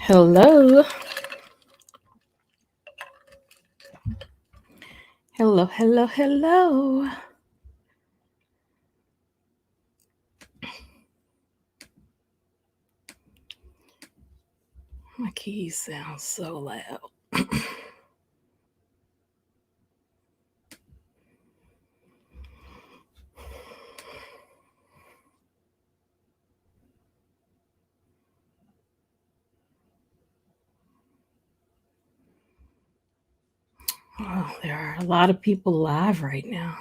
Hello. Hello, hello, hello. My keys sound so loud. Oh, there are a lot of people live right now.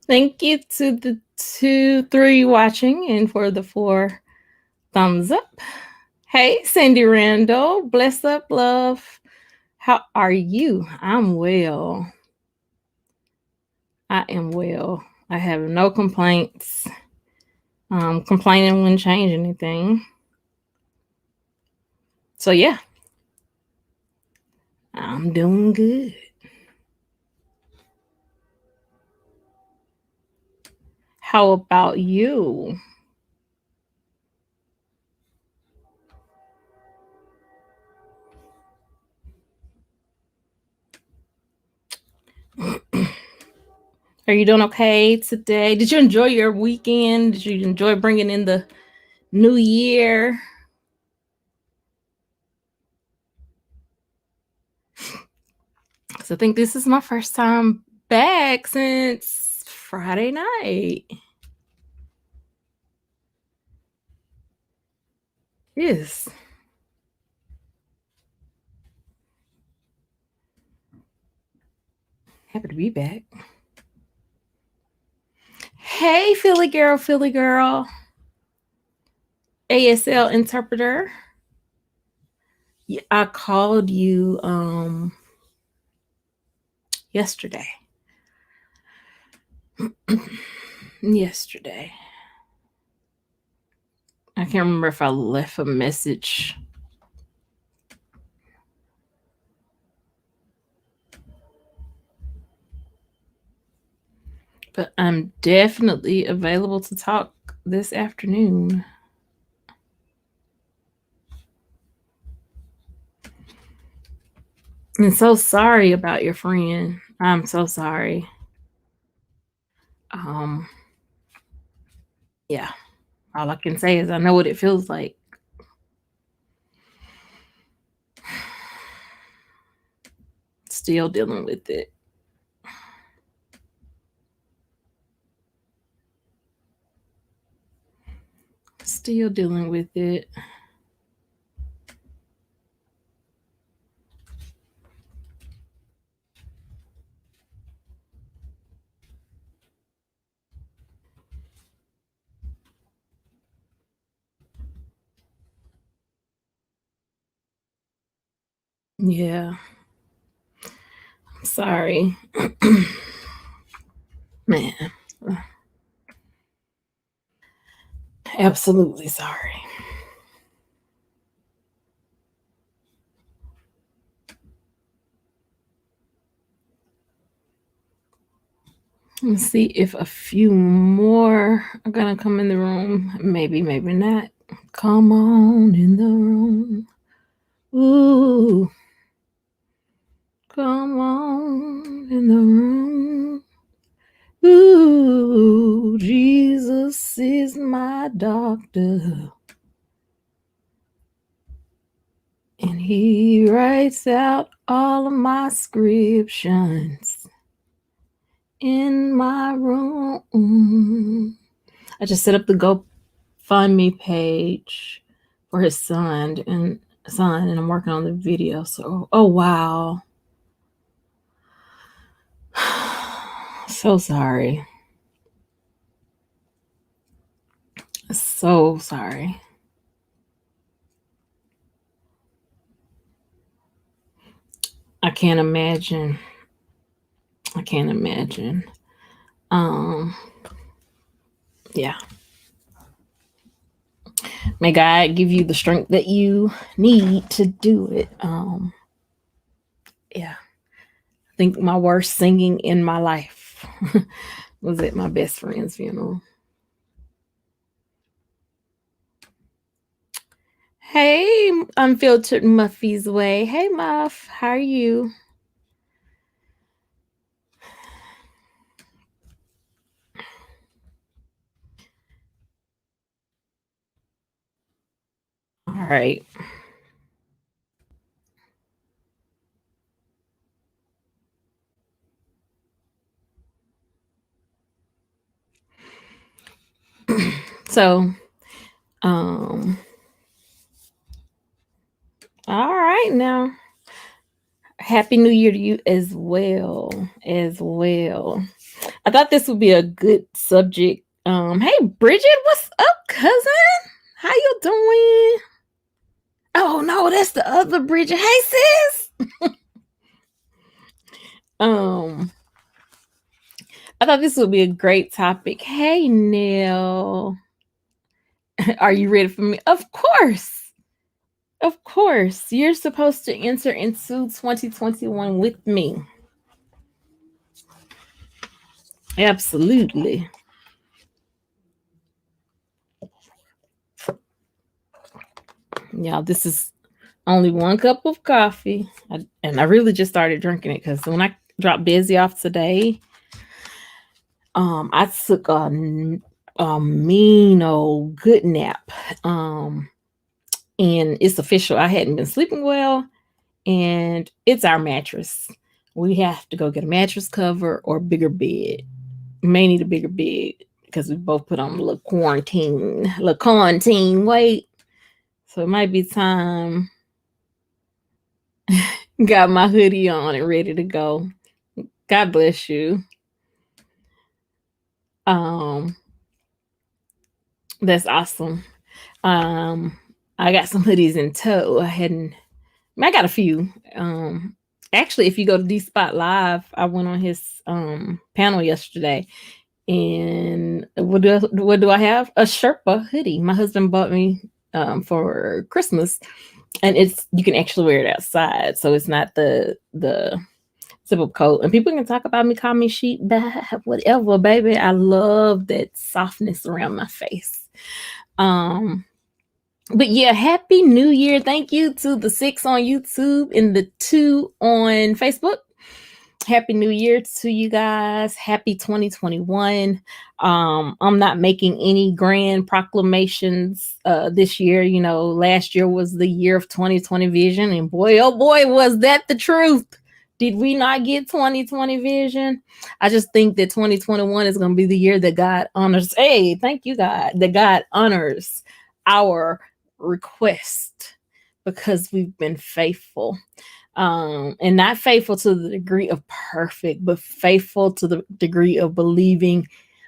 Thank you to the 3 watching and for the 4 thumbs up. Hey, Cindy Randall. Bless up, love. How are you? I'm well. I am well. I have no complaints. Complaining wouldn't change anything. So, yeah, I'm doing good. How about you? Are you doing okay today? Did you enjoy your weekend? Did you enjoy bringing in the new year? Because I think this is my first time back since Friday night. Yes. Happy to be back. Hey, Philly girl, Philly girl. ASL interpreter. Yeah, I called you yesterday. Yesterday. I can't remember if I left a message. But I'm definitely available to talk this afternoon. I'm so sorry about your friend. I'm so sorry. Yeah. All I can say is I know what it feels like. Still dealing with it. Still dealing with it. Yeah. I'm sorry. Man. Absolutely sorry. Let's see if a few more are gonna come in the room. Maybe, maybe not. Come on in the room. Ooh. Come on in the room. Ooh, Jesus is my doctor. And he writes out all of my scriptions in my room. I just set up the GoFundMe page for his son, and I'm working on the video. So, oh wow. So sorry. So sorry. I can't imagine. I can't imagine. Yeah. May God give you the strength that you need to do it. Yeah. I think my worst singing in my life was at my best friend's funeral. Hey, Unfiltered Muffy's Way. Hey, Muff. How are you? All right. So, um, all right now. Happy New Year to you as well. As well. I thought this would be a good subject. Hey Bridget, what's up, cousin? How you doing? Oh no, that's the other Bridget. Hey sis. Um, I thought this would be a great topic. Hey Neil. Are you ready for me? Of course. Of course. You're supposed to enter into 2021 with me. Absolutely. Yeah, this is only one cup of coffee. And I really just started drinking it because when I dropped Busy off today, I took a mean old good nap. And it's official. I hadn't been sleeping well, and it's our mattress. We have to go get a mattress cover or a bigger bed. May need a bigger bed because we both put on a little quarantine weight. So it might be time. Got my hoodie on and ready to go. God bless you. Um, that's awesome. I got some hoodies in tow. I got a few. Actually, if you go to D Spot Live, I went on his panel yesterday, and what do I have? A Sherpa hoodie. My husband bought me for Christmas, and you can actually wear it outside, so it's not the zip up coat. And people can talk about me, call me sheep, whatever, baby. I love that softness around my face. But yeah, happy New Year. Thank you to the 6 on YouTube and the 2 on Facebook. Happy New Year to you guys. Happy 2021. I'm not making any grand proclamations this year. You know, last year was the year of 2020 vision, and boy, oh boy, was that the truth. Did we not get 2020 vision? I just think that 2021 is going to be the year that God honors. Hey, thank you, God, that God honors our request because we've been faithful. And not faithful to the degree of perfect, but faithful to the degree of believing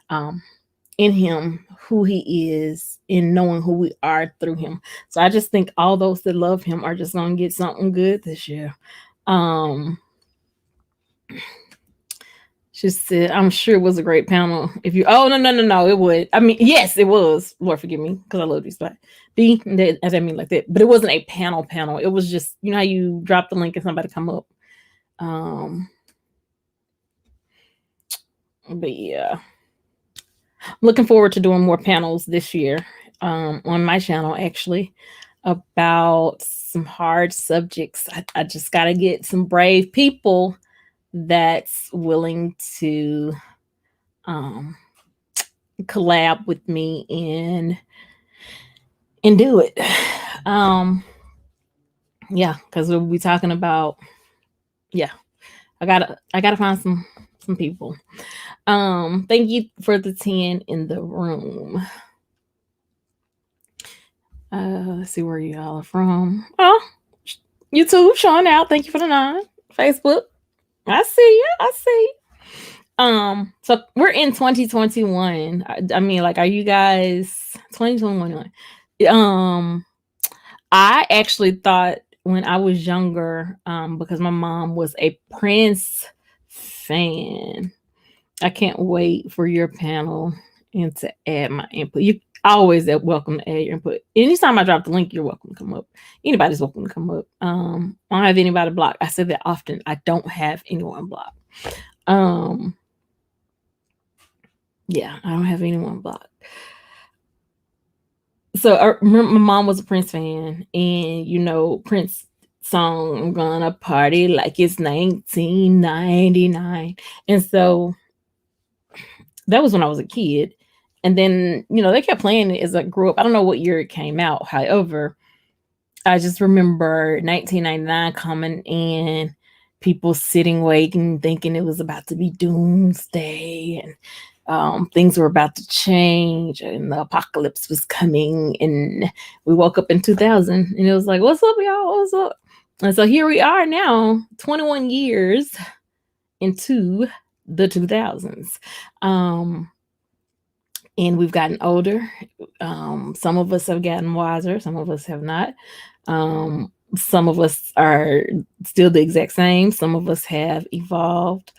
in him, who he is, and knowing who we are through him. So I just think all those that love him are just gonna get something good this year. She said, I'm sure it was a great panel. If you, oh, no, it would. I mean, yes, it was. Lord forgive me, because I love these spots. I didn't mean like that, but it wasn't a panel. It was just, you know how you drop the link and somebody come up. But yeah, I'm looking forward to doing more panels this year on my channel, actually, about some hard subjects. I just got to get some brave people that's willing to collab with me and do it. Yeah, because we'll be talking about, yeah, I gotta find some people. Thank you for the 10 in the room. Let's see where you all are from. Oh, YouTube showing out. Thank you for the 9. Facebook, I see you. I see. So we're in 2021. I mean, like, are you guys 2021? I actually thought when I was younger, because my mom was a Prince fan. I can't wait for your panel and to add my input. always welcome to add your input. Anytime I drop the link, you're welcome to come up. Anybody's welcome to come up. I don't have anybody blocked. I said that often. I don't have anyone blocked. Yeah, I don't have anyone blocked. So I remember my mom was a Prince fan, and Prince song, I'm gonna party like it's 1999. And so that was when I was a kid. And then, they kept playing it as I grew up. I don't know what year it came out. However, I just remember 1999 coming in, people sitting, waiting, thinking it was about to be doomsday, and things were about to change, and the apocalypse was coming. And we woke up in 2000, and it was like, "What's up, y'all? What's up?" And so here we are now, 21 years into the 2000s. And we've gotten older. Some of us have gotten wiser. Some of us have not. Some of us are still the exact same. Some of us have evolved.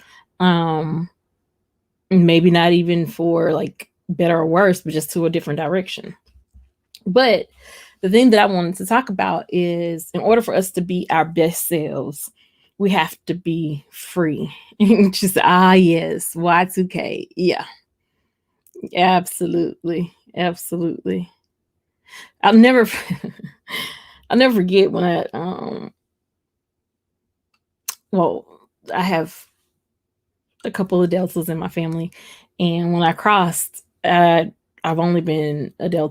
Maybe not even for like better or worse, but just to a different direction. But the thing that I wanted to talk about is, in order for us to be our best selves, we have to be free. Just, yes, Y2K. Yeah. Absolutely. Absolutely. I'll never forget when I have a couple of Deltas in my family, and when I crossed, I've been a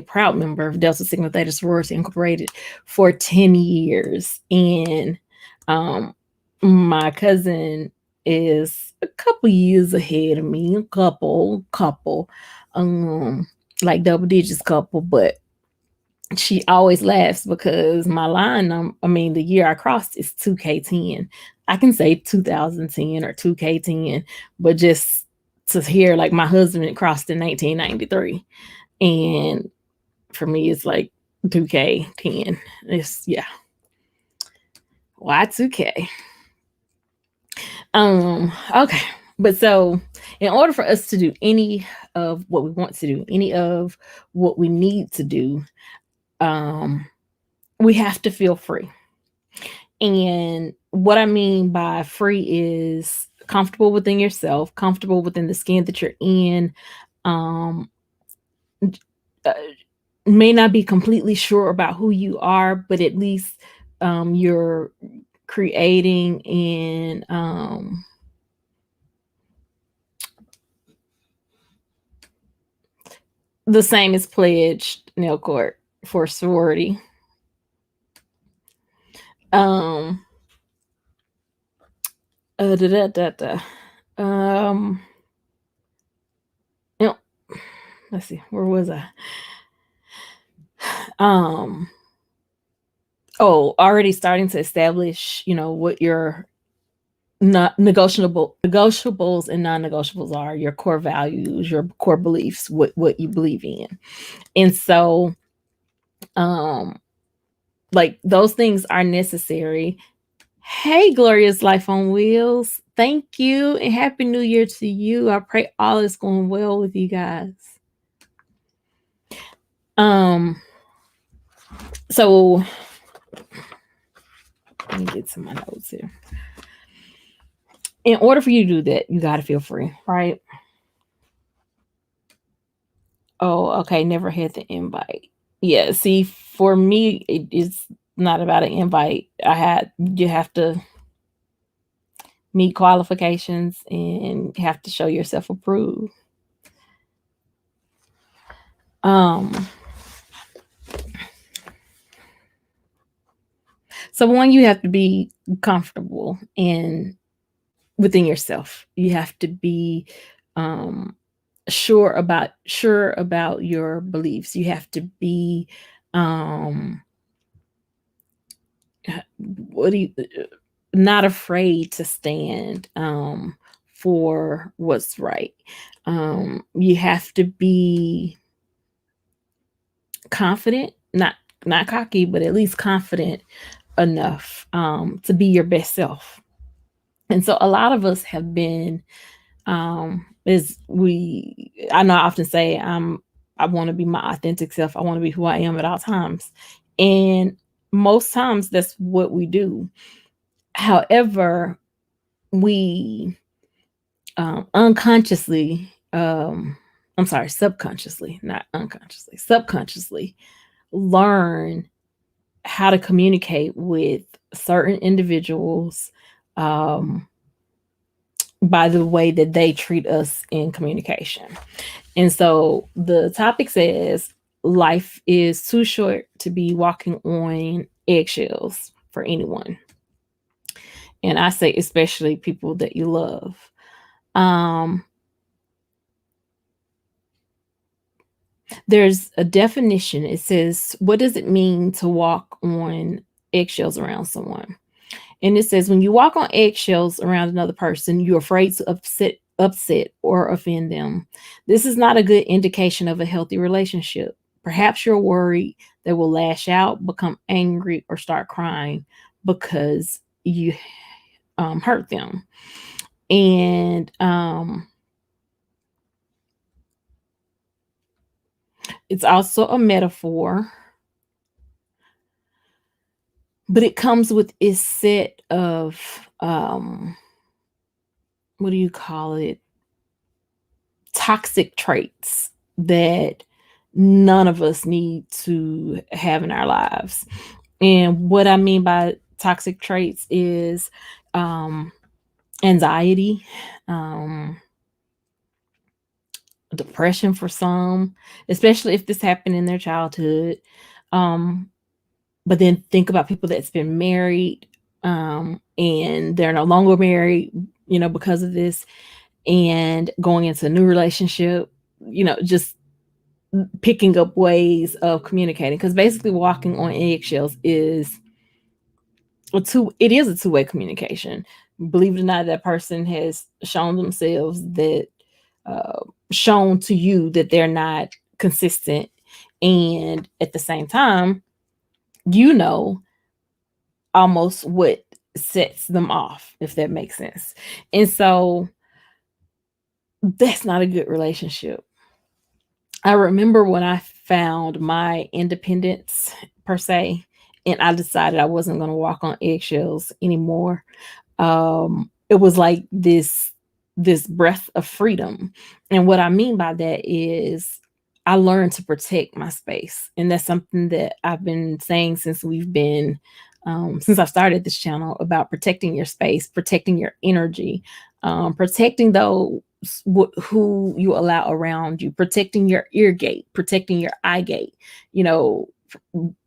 proud member of Delta Sigma Theta Sorority Incorporated for 10 years. And my cousin is a couple years ahead of me, a couple, like double digits couple, but she always laughs because my the year I crossed is 2K10. I can say 2010 or 2K10, but just to hear like my husband crossed in 1993. And for me, it's like 2K10. It's, yeah. Y2K. Okay. But so, in order for us to do any of what we want to do, any of what we need to do, we have to feel free. And what I mean by free is comfortable within yourself, comfortable within the skin that you're in. May not be completely sure about who you are, but at least you're creating and the same is pledged, nail court, for sorority. Let's see, where was I? Already starting to establish, what your not negotiables and non-negotiables are, your core values, your core beliefs, what you believe in. And so like those things are necessary. Hey, Glorious Life on Wheels, thank you, and Happy New Year to you. I pray all is going well with you guys. So let me get to my notes here. In order for you to do that, you got to feel free, right? Oh, okay. Never had the invite. Yeah. See, for me, it's not about an invite. You have to meet qualifications and have to show yourself approved. So one, you have to be comfortable and within yourself. You have to be sure about your beliefs. You have to be not afraid to stand for what's right. You have to be confident, not cocky, but at least confident enough to be your best self. And so a lot of us have been is I know I often say I want to be my authentic self. I want to be who I am at all times. And most times that's what we do. However, we unconsciously, I'm sorry, subconsciously, not unconsciously, subconsciously learn how to communicate with certain individuals um, by the way that they treat us in communication. And so the topic says life is too short to be walking on eggshells for anyone. And I say, especially people that you love. Um, there's a definition. It says, what does it mean to walk on eggshells around someone? And it says, when you walk on eggshells around another person, you're afraid to upset or offend them. This is not a good indication of a healthy relationship. Perhaps you're worried they will lash out, become angry, or start crying because you hurt them. And it's also a metaphor, but it comes with a set of what do you call it? Toxic traits that none of us need to have in our lives. And what I mean by toxic traits is um, anxiety, um, depression for some, especially if this happened in their childhood. Um, but then think about people that's been married and they're no longer married, because of this, and going into a new relationship, just picking up ways of communicating, because basically walking on eggshells is it is a two-way communication. Believe it or not, that person has shown themselves that uh, shown to you that they're not consistent, and at the same time, you know almost what sets them off, if that makes sense. And so that's not a good relationship. I remember when I found my independence, per se, and I decided I wasn't going to walk on eggshells anymore. It was like this breath of freedom. And what I mean by that is I learned to protect my space. And that's something that I've been saying since I've started this channel, about protecting your space, protecting your energy, protecting those who you allow around you, protecting your ear gate, protecting your eye gate, you know,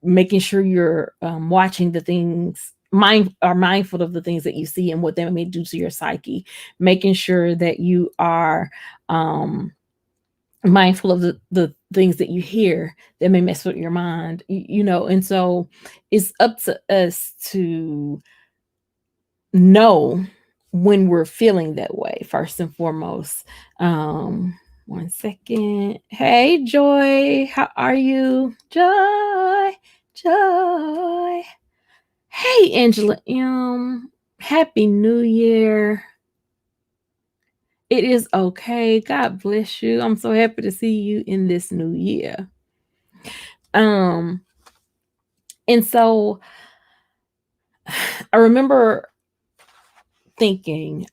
making sure you're watching the things, mindful of the things that you see and what they may do to your psyche, making sure that you are mindful of the things that you hear that may mess with your mind, and so it's up to us to know when we're feeling that way, first and foremost. One second. Hey, Joy, how are you? Joy. Hey, Angela happy New Year. It is okay. God bless you. I'm so happy to see you in this new year. Um, and so I remember thinking,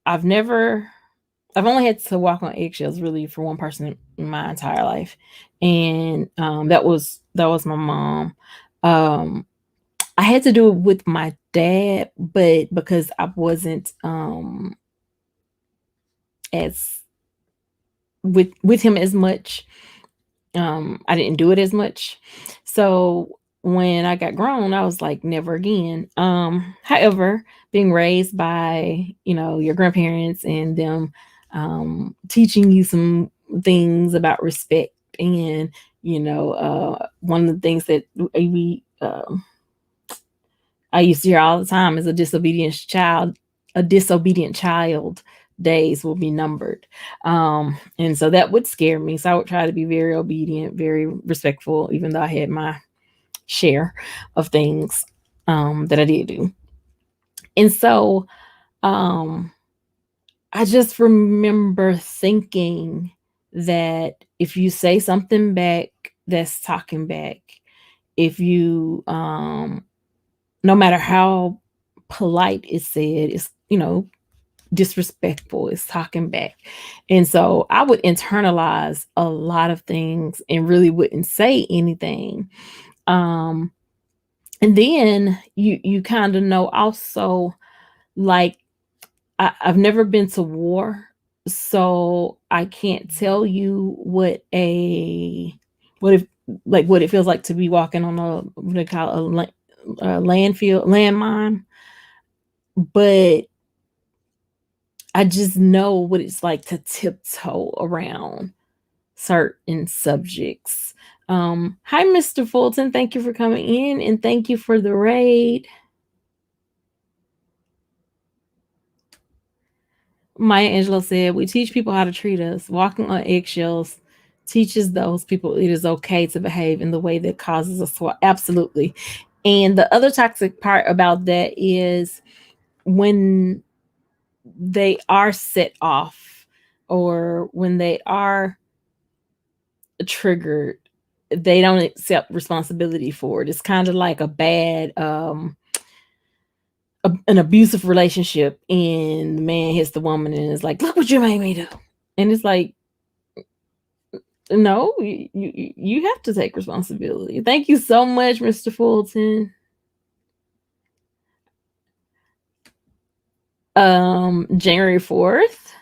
I've only had to walk on eggshells really for one person in my entire life, and that was my mom. I had to do it with my dad, but because I wasn't as with him as much, I didn't do it as much. So when I got grown, I was like, never again. However, being raised by, your grandparents and them teaching you some things about respect, and, one of the things that I used to hear all the time is a disobedient child days will be numbered. And so that would scare me. So I would try to be very obedient, very respectful, even though I had my share of things that I did do. And so I just remember thinking that if you say something back, that's talking back. If you no matter how polite it's said, it's, disrespectful, it's talking back. And so I would internalize a lot of things and really wouldn't say anything. Um and then you kind of know also, like, I've never been to war, so I can't tell you what if what it feels like to be walking on a, what they call a landmine, but I just know what it's like to tiptoe around certain subjects. Hi, Mr. Fulton. Thank you for coming in and thank you for the raid. Maya Angelou said, "We teach people how to treat us. Walking on eggshells teaches those people it is okay to behave in the way that causes us to." Absolutely. And the other toxic part about that is when they are set off or when they are triggered, they don't accept responsibility for it. It's kind of like a bad an abusive relationship, and the man hits the woman and is like, "Look what you made me do." And it's like, no, you have to take responsibility. Thank you so much, Mr. Fulton. January 4th.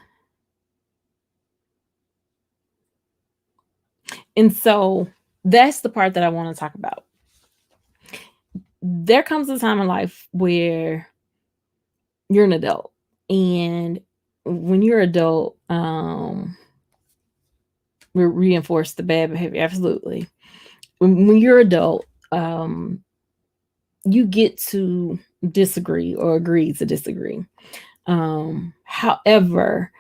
And so that's the part that I want to talk about. There comes a time in life where you're an adult, and when you're adult, we reinforce the bad behavior. Absolutely. When you're adult, you get to disagree or agree to disagree. However,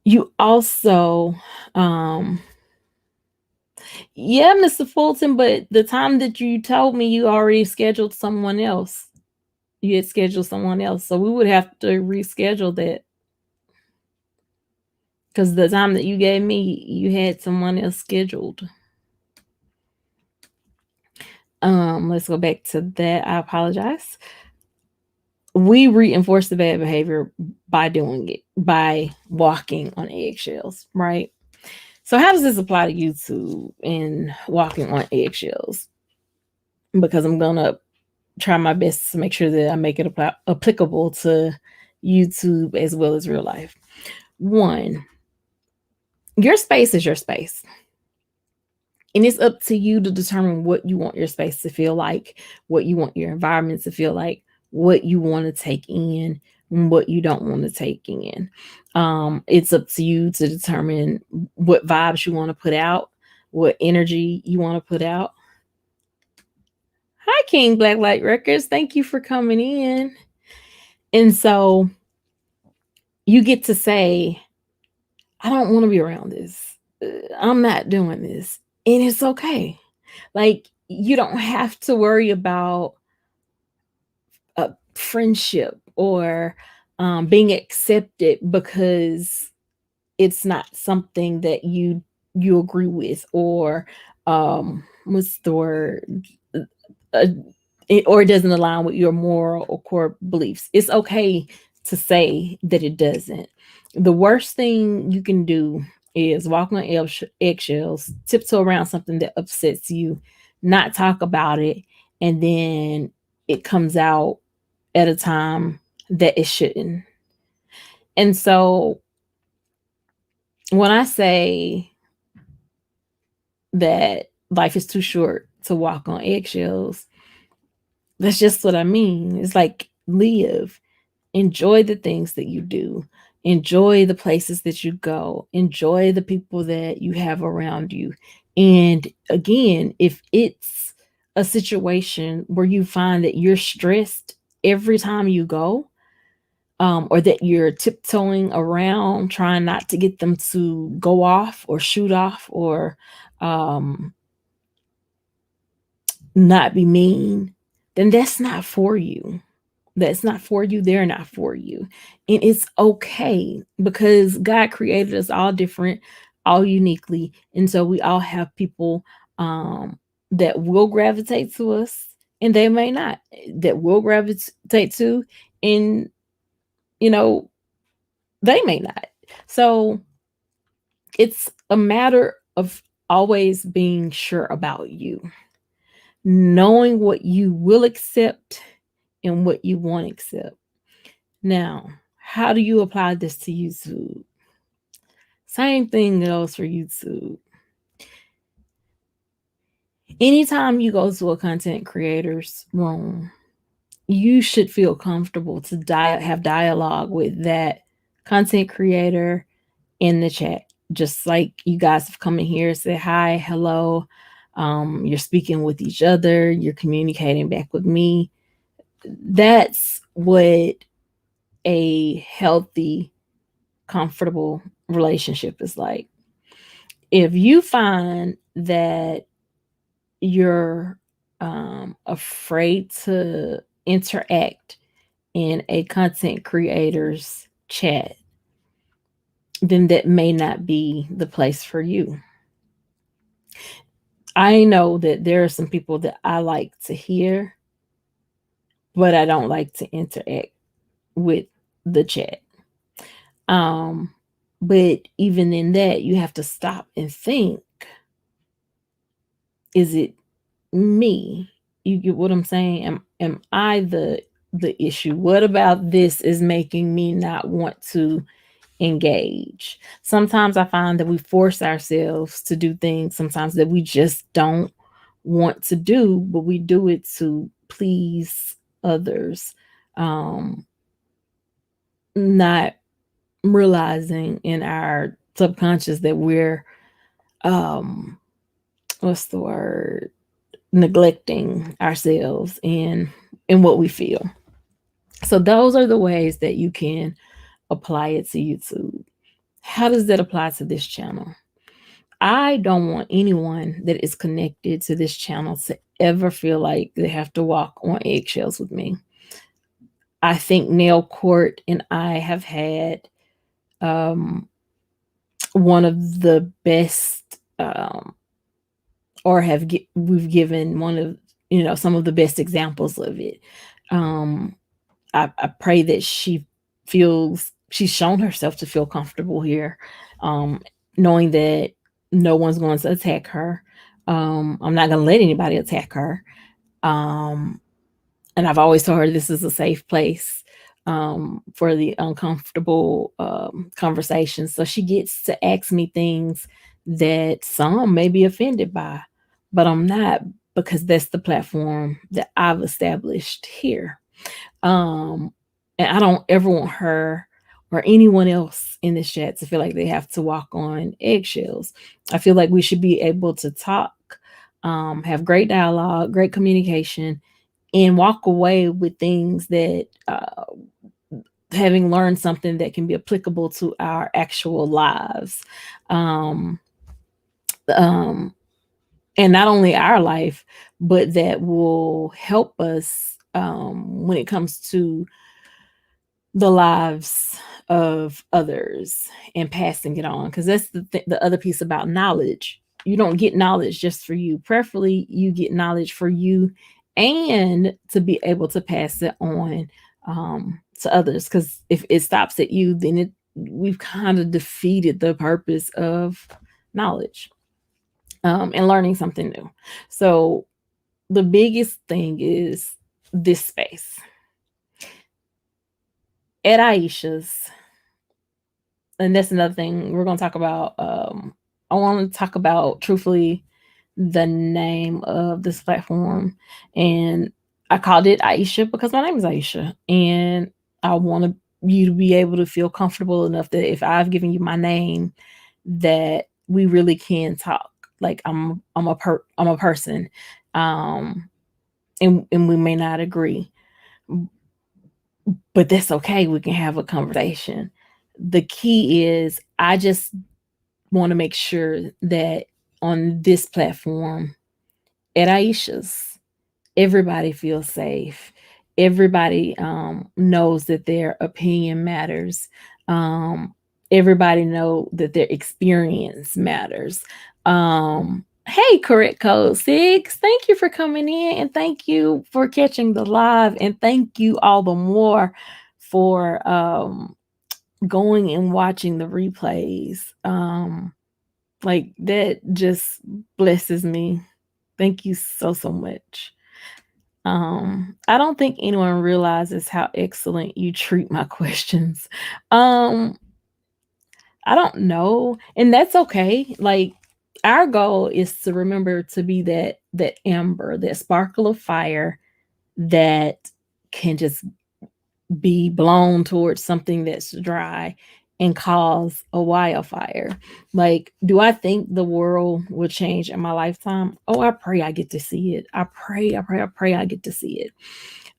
you also, yeah, Mr. Fulton, but the time that you told me you already scheduled someone else, you had scheduled someone else. So we would have to reschedule that because the time that you gave me, you had someone else scheduled. Let's go back to that. I apologize. We reinforce the bad behavior by doing it, by walking on eggshells, right? So how does this apply to YouTube and walking on eggshells? Because I'm gonna try my best to make sure that I make it applicable to YouTube as well as real life. One, your space is your space. And it's up to you to determine what you want your space to feel like, what you want your environment to feel like, what you want to take in, and what you don't want to take in. It's up to you to determine what vibes you want to put out, what energy you want to put out. Hi, King Blacklight Records. Thank you for coming in. And so you get to say, I don't want to be around this. I'm not doing this. And it's okay. Like, you don't have to worry about a friendship or being accepted because it's not something that you agree with, or what's the word, uh, or it doesn't align with your moral or core beliefs. It's okay to say that it doesn't. The worst thing you can do is walk on eggshells, tiptoe around something that upsets you, not talk about it, and then it comes out at a time that it shouldn't. And so when I say that life is too short to walk on eggshells, that's just what I mean. It's like, live, enjoy the things that you do, enjoy the places that you go, enjoy the people that you have around you. And again, if it's a situation where you find that you're stressed every time you go, or that you're tiptoeing around trying not to get them to go off or shoot off or not be mean, then that's not for you. that's not for you, they're not for you. And it's okay because God created us all different, all uniquely. And so we all have people that will gravitate to us and they may not, that will gravitate to, and you know, they may not. So it's a matter of always being sure about you, knowing what you will accept and what you won't accept. Now, how do you apply this to YouTube? Same thing goes for YouTube. Anytime you go to a content creator's room, you should feel comfortable to have dialogue with that content creator in the chat. Just like you guys have come in here, say hi, hello. You're speaking with each other, you're communicating back with me. That's what a healthy, comfortable relationship is like. If you find that you're afraid to interact in a content creator's chat, then that may not be the place for you. I know that there are some people that I like to hear, but I don't like to interact with the chat. Um, but even in that, you have to stop and think, is it me? You get what I'm saying? Am I the issue? What about this is making me not want to engage? Sometimes I find that we force ourselves to do things sometimes that we just don't want to do, but we do it to please others. Not realizing in our subconscious that we're um what's the word, neglecting ourselves in what we feel. So those are the ways that you can apply it to YouTube. How does that apply to this channel? I don't want anyone that is connected to this channel to ever feel like they have to walk on eggshells with me. I think Nail Court and I have had um, one of the best, or we've given one of, some of the best examples of it. I pray that she's shown herself to feel comfortable here, knowing that no one's going to attack her. I'm not going to let anybody attack her. And I've always told her this is a safe place for the uncomfortable conversations. So she gets to ask me things that some may be offended by, but I'm not, because that's the platform that I've established here. And I don't ever want her or anyone else in this chat to feel like they have to walk on eggshells. I feel like we should be able to talk, have great dialogue, great communication, and walk away with things that, having learned something that can be applicable to our actual lives. Um, um, and not only our life, but that will help us when it comes to the lives of others and passing it on. Because that's the other piece about knowledge. You don't get knowledge just for you. Preferably, you get knowledge for you and to be able to pass it on to others. Because if it stops at you, then we've kind of defeated the purpose of knowledge and learning something new. So the biggest thing is this space. At Aisha's, and that's another thing we're going to talk about. I want to talk about, truthfully, the name of this platform. And I called it Aisha because my name is Aisha. And I want you to be able to feel comfortable enough that if I've given you my name, that we really can talk. Like I'm a person. And we may not agree, but that's okay. We can have a conversation. The key is I just want to make sure that on this platform at Aisha's, everybody feels safe. everybody knows that their opinion matters. Um, Everybody know that their experience matters. Hey, correct code 6. Thank you for coming in and thank you for catching the live and thank you all the more for going and watching the replays. Like that just blesses me. Thank you so much. I don't think anyone realizes how excellent you treat my questions. Um, I don't know, and that's okay. Like our goal is to remember to be that amber, that sparkle of fire that can just be blown towards something that's dry and cause a wildfire. Like, do I think the world will change in my lifetime? Oh, I pray I get to see it. I pray I get to see it.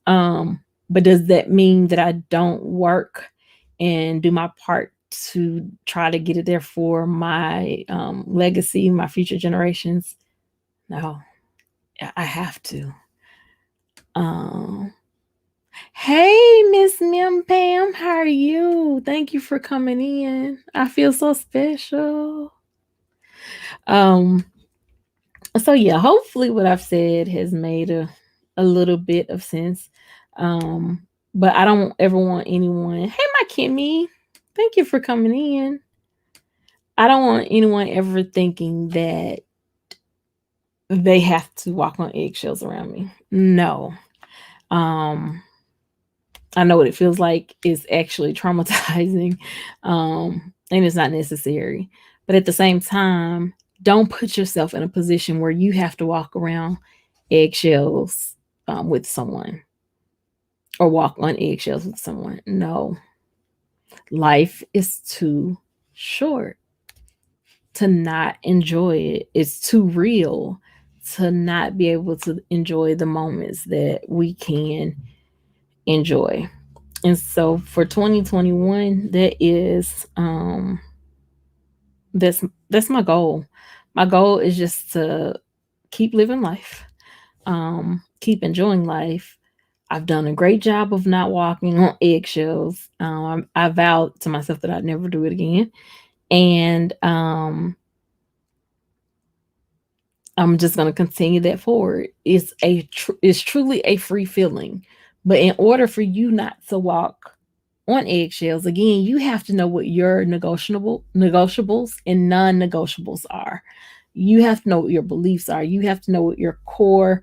Um, but does that mean that I don't work and do my part to try to get it there for my legacy, my future generations? No, I have to. Um, Hey, Miss Mim Pam, how are you? Thank you for coming in. I feel so special. Um, so yeah, hopefully what I've said has made a little bit of sense. Um, but I don't ever want anyone, hey my Kimmy, thank you for coming in. I don't want anyone ever thinking that they have to walk on eggshells around me. No. Um, I know what it feels like is actually traumatizing, and it's not necessary. But at the same time, don't put yourself in a position where you have to walk around eggshells with someone or walk on eggshells with someone. No, life is too short to not enjoy it. It's too real to not be able to enjoy the moments that we can enjoy. And so for 2021, that is that's my goal. My goal is just to keep living life, keep enjoying life. I've done a great job of not walking on eggshells. I vowed to myself that I'd never do it again, and I'm just going to continue that forward. It's truly a free feeling, but in order for you not to walk on eggshells, again, you have to know what your negotiables and non-negotiables are. You have to know what your beliefs are. You have to know what your core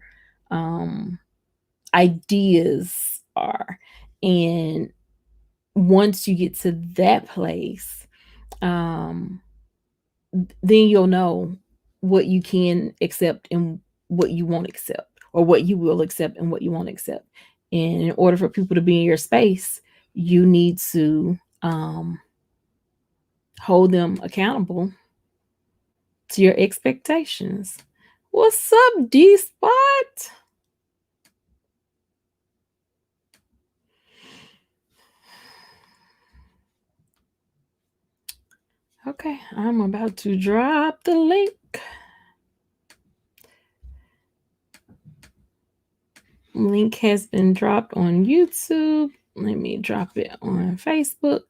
um, ideas are, and once you get to that place, um, then you'll know what you can accept and what you won't accept, or what you will accept and what you won't accept. And in order for people to be in your space, you need to hold them accountable to your expectations. What's up, D Spot? Okay, I'm about to drop the link. Link has been dropped on YouTube. Let me drop it on Facebook.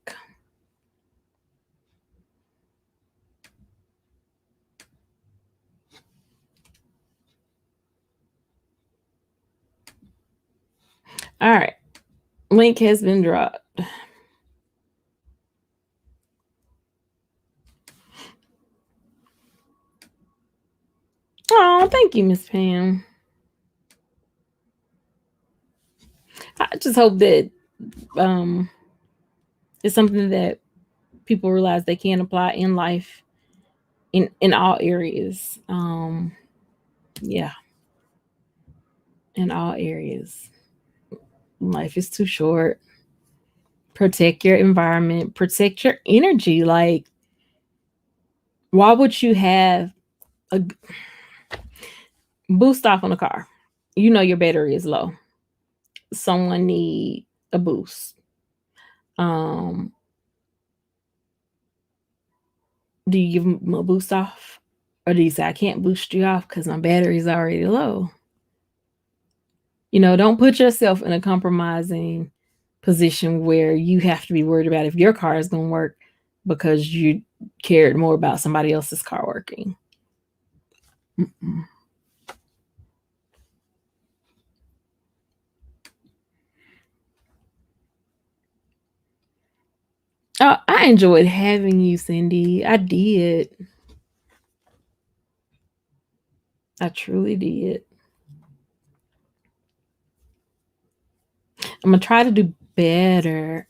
All right, link has been dropped. Oh, thank you, Miss Pam. I just hope that um, it's something that people realize they can apply in life in all areas. Yeah, in all areas. Life is too short. Protect your environment. Protect your energy. Like, why would you have a boost off on a car? You know your battery is low. Someone need a boost. Um, do you give them a boost off, or do you say I can't boost you off because my battery's already low? Don't put yourself in a compromising position where you have to be worried about if your car is going to work because you cared more about somebody else's car working. Mm-mm. I enjoyed having you, Cindy. I did. I truly did. I'm gonna try to do better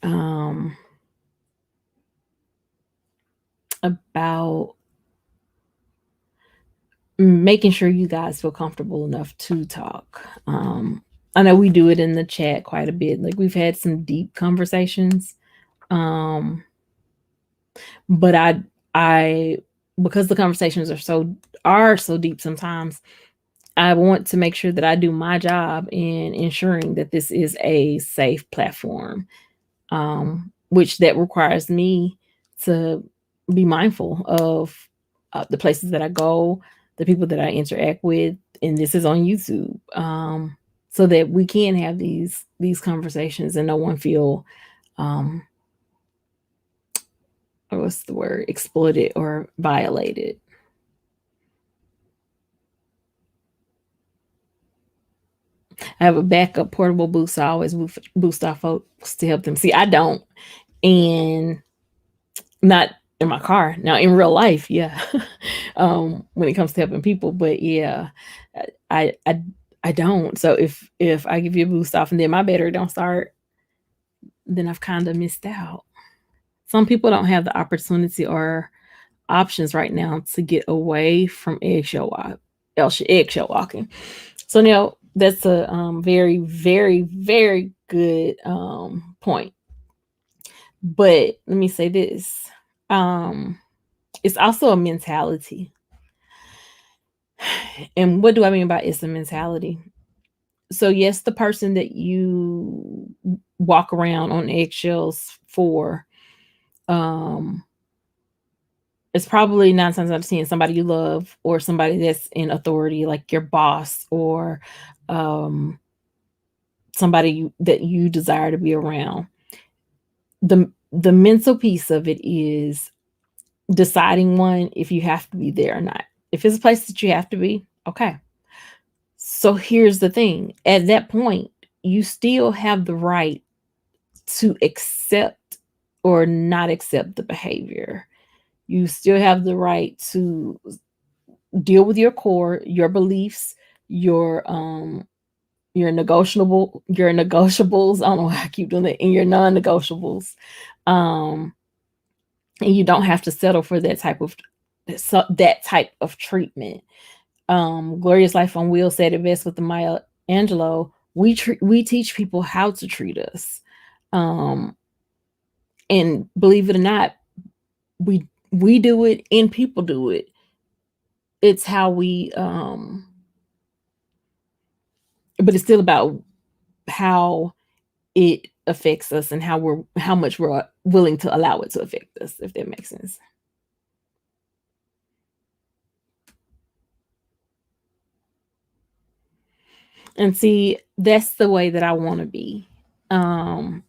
about making sure you guys feel comfortable enough to talk. I know we do it in the chat quite a bit. Like we've had some deep conversations. Um, but I because the conversations are so deep sometimes, I want to make sure that I do my job in ensuring that this is a safe platform, which that requires me to be mindful of the places that I go, the people that I interact with, and this is on YouTube, so that we can have these conversations and no one feel, um, or what's the word, exploited or violated. I have a backup portable boost. So I always boost our folks to help them. See, I don't, and not in my car. Now, in real life, yeah, when it comes to helping people, but yeah, I I I don't. So if I give you a boost off and then my battery don't start, then I've kind of missed out. Some people don't have the opportunity or options right now to get away from eggshell walking. So now that's a very, very, very good point. But let me say this: um, it's also a mentality. And what do I mean by it's a mentality? So yes, the person that you walk around on eggshells for, um, it's probably 9 times out of 10 somebody you love or somebody that's in authority, like your boss or um, somebody that you desire to be around. The mental piece of it is deciding, one, if you have to be there or not. If it's a place that you have to be, okay. So here's the thing: at that point, you still have the right to accept or not accept the behavior. You still have the right to deal with your core, your beliefs, your your negotiables. I don't know why I keep doing that, and your non-negotiables. Um, and you don't have to settle for that type of treatment. Glorious Life on Wheels said it best with the Maya Angelou. We teach people how to treat us, um, and believe it or not, we do it and people do it. It's how we, but it's still about how it affects us and how much we're willing to allow it to affect us, if that makes sense. And see, that's the way that I want to be. Um,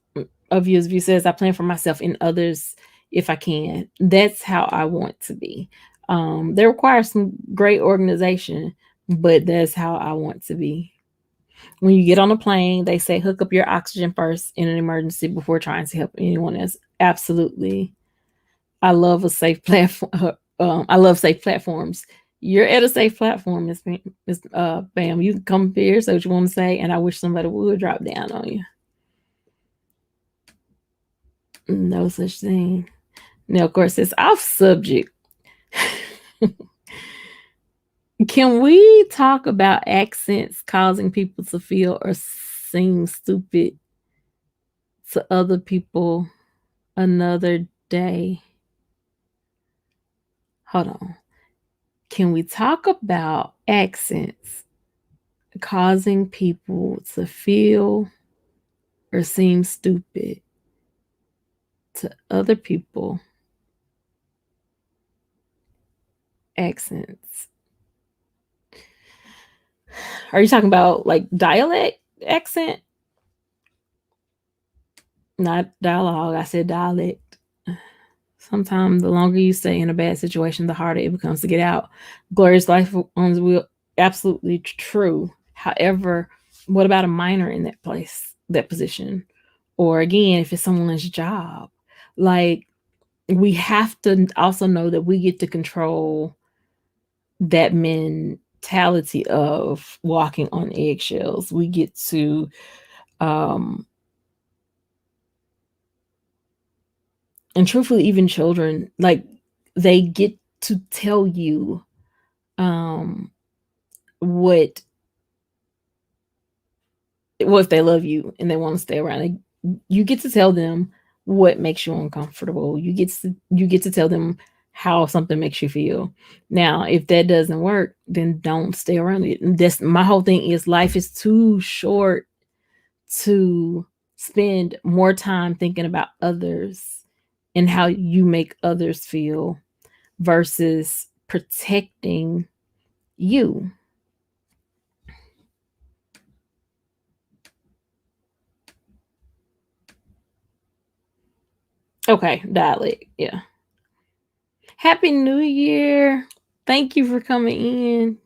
of you, as view says, I plan for myself and others if I can. That's how I want to be. That requires some great organization, but that's how I want to be. When you get on a plane, they say hook up your oxygen first in an emergency before trying to help anyone else. Absolutely. I love a safe platform. I love safe platforms. You're at a safe platform, Bam. You can come here, say what you want to say, and I wish somebody would drop down on you. No such thing. Now, of course, it's off subject. Can we talk about accents causing people to feel or seem stupid to other people another day? Hold on. Can we talk about accents causing people to feel or seem stupid to other people? Accents. Are you talking about like dialect? accent, not dialogue. I said dialect. Sometimes the longer you stay in a bad situation, the harder it becomes to get out. Glorious life on will absolutely true. However, what about a minor in that place, that position? Or again, if it's someone's job, like we have to also know that we get to control that mentality of walking on eggshells. We get to um and truthfully, even children, like they get to tell you um what if they love you and they want to stay around. Like, you get to tell them what makes you uncomfortable. You get to tell them how something makes you feel. Now, if that doesn't work, then don't stay around it. That's my whole thing is life is too short to spend more time thinking about others and how you make others feel versus protecting you. Okay, dialect. Yeah. Happy New Year. Thank you for coming in.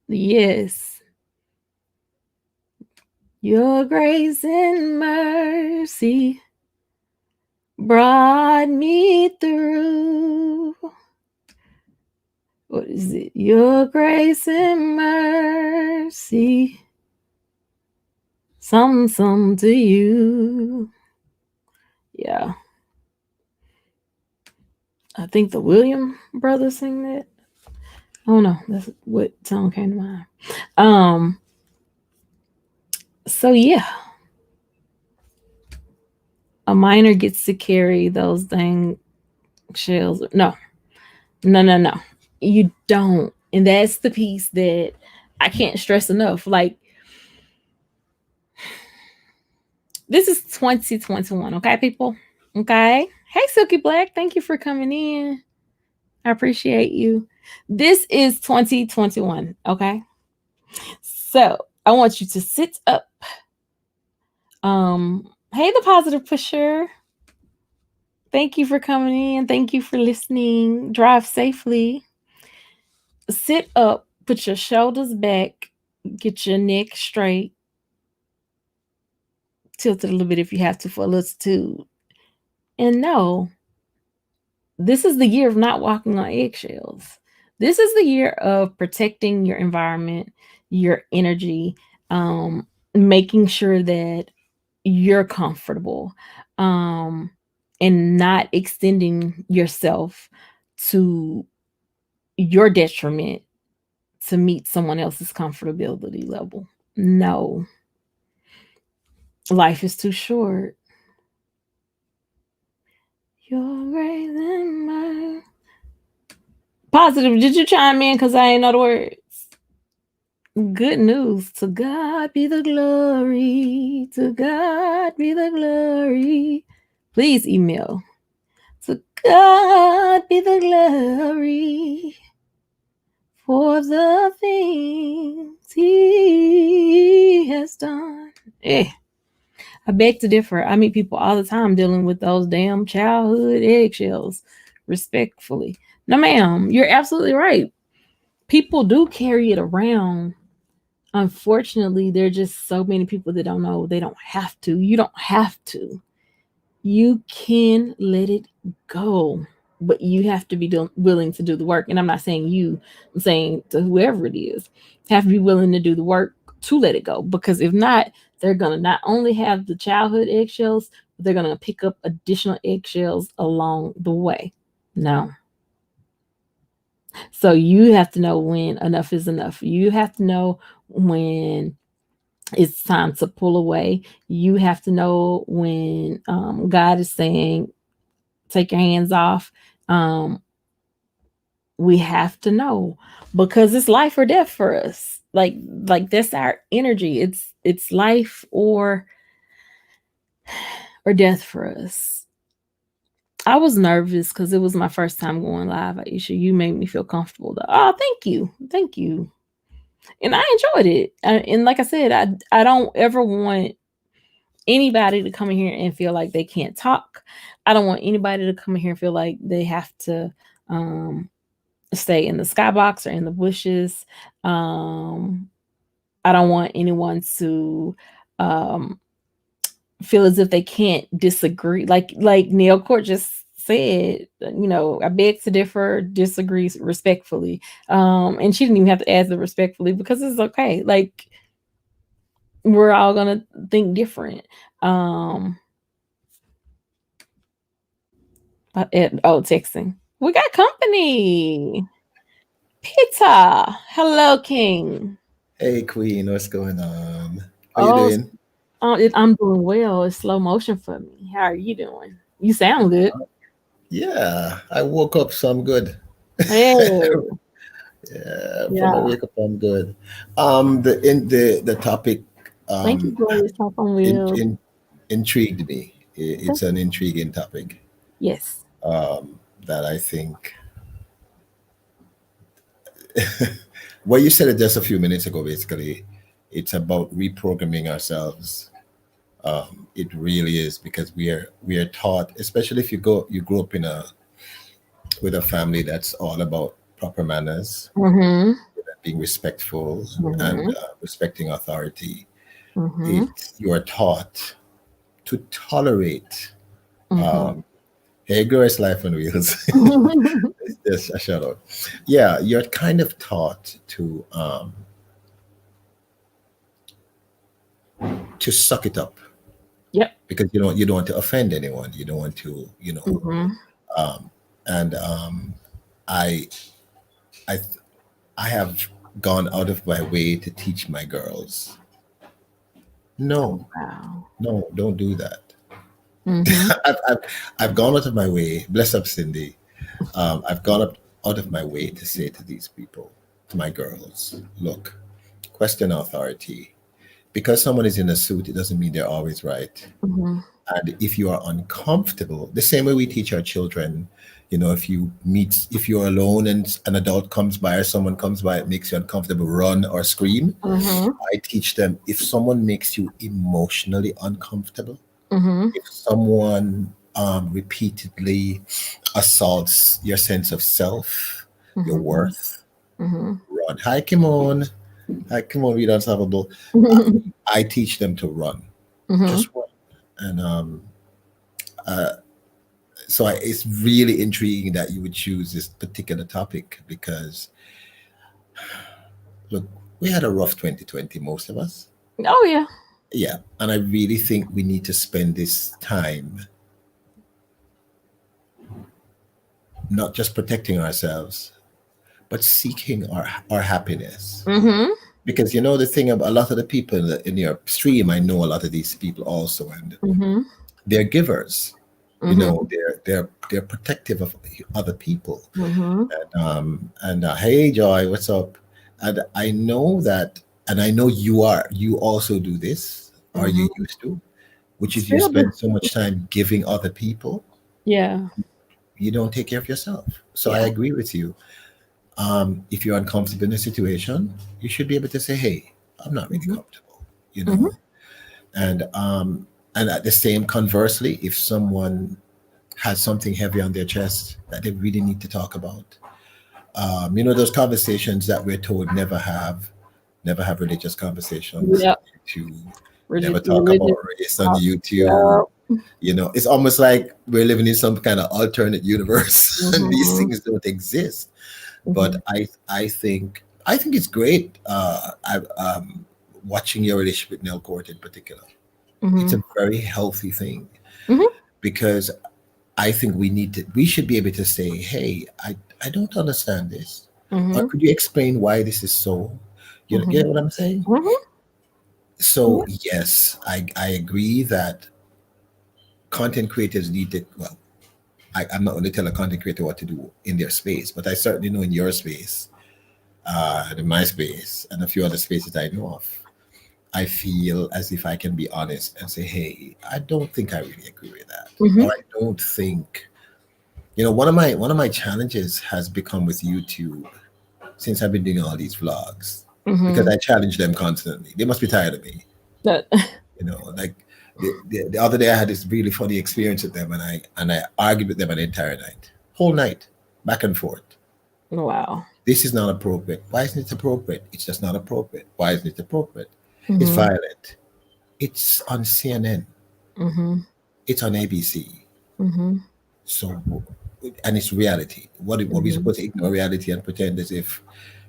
Yes. Your grace and mercy brought me through. What is it? Your grace and mercy. Some to you. Yeah. I think the William brothers sing that. Oh no, that's what song came to mind. Um, so yeah, a minor gets to carry those dang shells. No, no, no, no. You don't. And that's the piece that I can't stress enough. Like, this is 2021, okay, people? Okay. Hey, Silky Black, thank you for coming in. I appreciate you. This is 2021, okay? So I want you to sit up. Hey, the positive pusher. Thank you for coming in. Thank you for listening. Drive safely. Sit up, put your shoulders back, get your neck straight, tilt it a little bit if you have to for a little too. And no, this is the year of not walking on eggshells. This is the year of protecting your environment, your energy, making sure that you're comfortable, um, and not extending yourself to your detriment to meet someone else's comfortability level. No, life is too short. You're raising my positive. Did you chime in? Because I ain't know the words. Good news. To God be the glory. To God be the glory. Please email. To God be the glory for the things He has done. Eh. I beg to differ. I meet people all the time dealing with those damn childhood eggshells, respectfully. No, ma'am, you're absolutely right. People do carry it around. Unfortunately, there are just so many people that don't know they don't have to. You don't have to. You can let it go, but you have to be willing to do the work. And I'm not saying you, I'm saying to whoever it is, have to be willing to do the work to let it go. Because if not, they're going to not only have the childhood eggshells, but they're going to pick up additional eggshells along the way. No. So you have to know when enough is enough. You have to know when it's time to pull away. You have to know when God is saying, take your hands off. Um, we have to know because it's life or death for us. Like that's our energy. It's life or death for us. I was nervous because it was my first time going live. Aisha, you made me feel comfortable. Oh, thank you. Thank you. and I enjoyed it. And like I said, I don't ever want anybody to come in here and feel like they can't talk. I don't want anybody to come in here and feel like they have to um, stay in the skybox or in the bushes. Um, I don't want anyone to um, feel as if they can't disagree. Like Neil Court just said, I beg to differ, disagree respectfully. And she didn't even have to add the respectfully because it's okay. Like we're all gonna think different. Um, Texting. We got company. Peter. Hello, King. Hey Queen, what's going on? How you Oh, doing? I'm doing well. It's slow motion for me. How are you doing? You sound good. Yeah, I woke up, so I'm good. Hey, Yeah, from I yeah. wake up, I'm good. The topic Thank you, um Glorious Top on in, Wheels. in intrigued me. It's an intriguing topic Yes. that I think. Well, you said it just a few minutes ago. Basically, it's about reprogramming ourselves. It really is because we are taught, especially if you grow up in a with a family that's all about proper manners, Mm-hmm. being respectful, and Mm-hmm. respecting authority. Mm-hmm. It You are taught to tolerate. Mm-hmm. Um, hey, glorious life on wheels. It's a shout out. Yeah, you're kind of taught to suck it up Yep. because you don't want to offend anyone. You don't want to Mm-hmm. um, and I I I have gone out of my way to teach my girls. Oh, No, wow. no, don't do that. Mm-hmm. I've gone out of my way. Bless up, Cindy. I've gone up out of my way to say to these people, to my girls, look, question authority. Because someone is in a suit, it doesn't mean they're always right. Mm-hmm. And if you are uncomfortable, the same way we teach our children, if you're alone and an adult comes by or someone comes by, it makes you uncomfortable, run or scream. Mm-hmm. I teach them if someone makes you emotionally uncomfortable, Mm-hmm. if someone repeatedly assaults your sense of self, your Mm-hmm. worth, Mm-hmm. run. Hi, Kimon. Hi, Kimon, read unstoppable. I teach them to run, Mm-hmm. just run. And uh, it's really intriguing that you would choose this particular topic because, look, we had a rough 2020, most of us. Oh yeah. Yeah. And I really think we need to spend this time not just protecting ourselves, but seeking our happiness. Mm-hmm. Because the thing about a lot of the people in your stream, I know a lot of these people also, and Mm-hmm. they're givers. Mm-hmm. They're protective of other people. Mm-hmm. And hey, Joy, what's up? And I know that, and I know you also do this, or you Mm-hmm. used to, which is you Still do. spend so much time giving other people, Yeah. you don't take care of yourself. So I Yeah. agree with you. If you're uncomfortable in a situation, you should be able to say, "Hey, I'm not really Mm-hmm. comfortable," you Mm-hmm. know. And at the same conversely, if someone has something heavy on their chest that they really need to talk about, those conversations that we're told never have religious conversations Yep. on YouTube, never talk about Religious race on talk. YouTube. Yep. It's almost like we're living in some kind of alternate universe, and these Mm-hmm. things don't exist. But Mm-hmm. I think it's great. Watching your relationship with Nell Court in particular, it's Mm-hmm. a very healthy thing Mm-hmm. because I think we should be able to say, hey, I don't understand this. Or Mm-hmm. could you explain why this is so? You Mm-hmm. know what I'm saying? Mm-hmm. So yes, I agree that content creators need to, well, I'm not going to tell a content creator what to do in their space, but I certainly know in your space, in my space, and a few other spaces I know of, I feel as if I can be honest and say, hey, I don't think I really agree with that. Mm-hmm. Or I don't think, one of my challenges has become with YouTube since I've been doing all these vlogs. because Mm-hmm. I challenge them constantly. They must be tired of me. That, Like the other day I had this really funny experience with them, and I argued with them an entire night, whole night, back and forth. wow. This is not appropriate. Why isn't it appropriate? It's just not appropriate. Why isn't it appropriate? It's Mm-hmm. violent. It's on CNN. Mm-hmm. It's on ABC. Mm-hmm. So, and it's reality. What we Mm-hmm. supposed to ignore reality and pretend as if,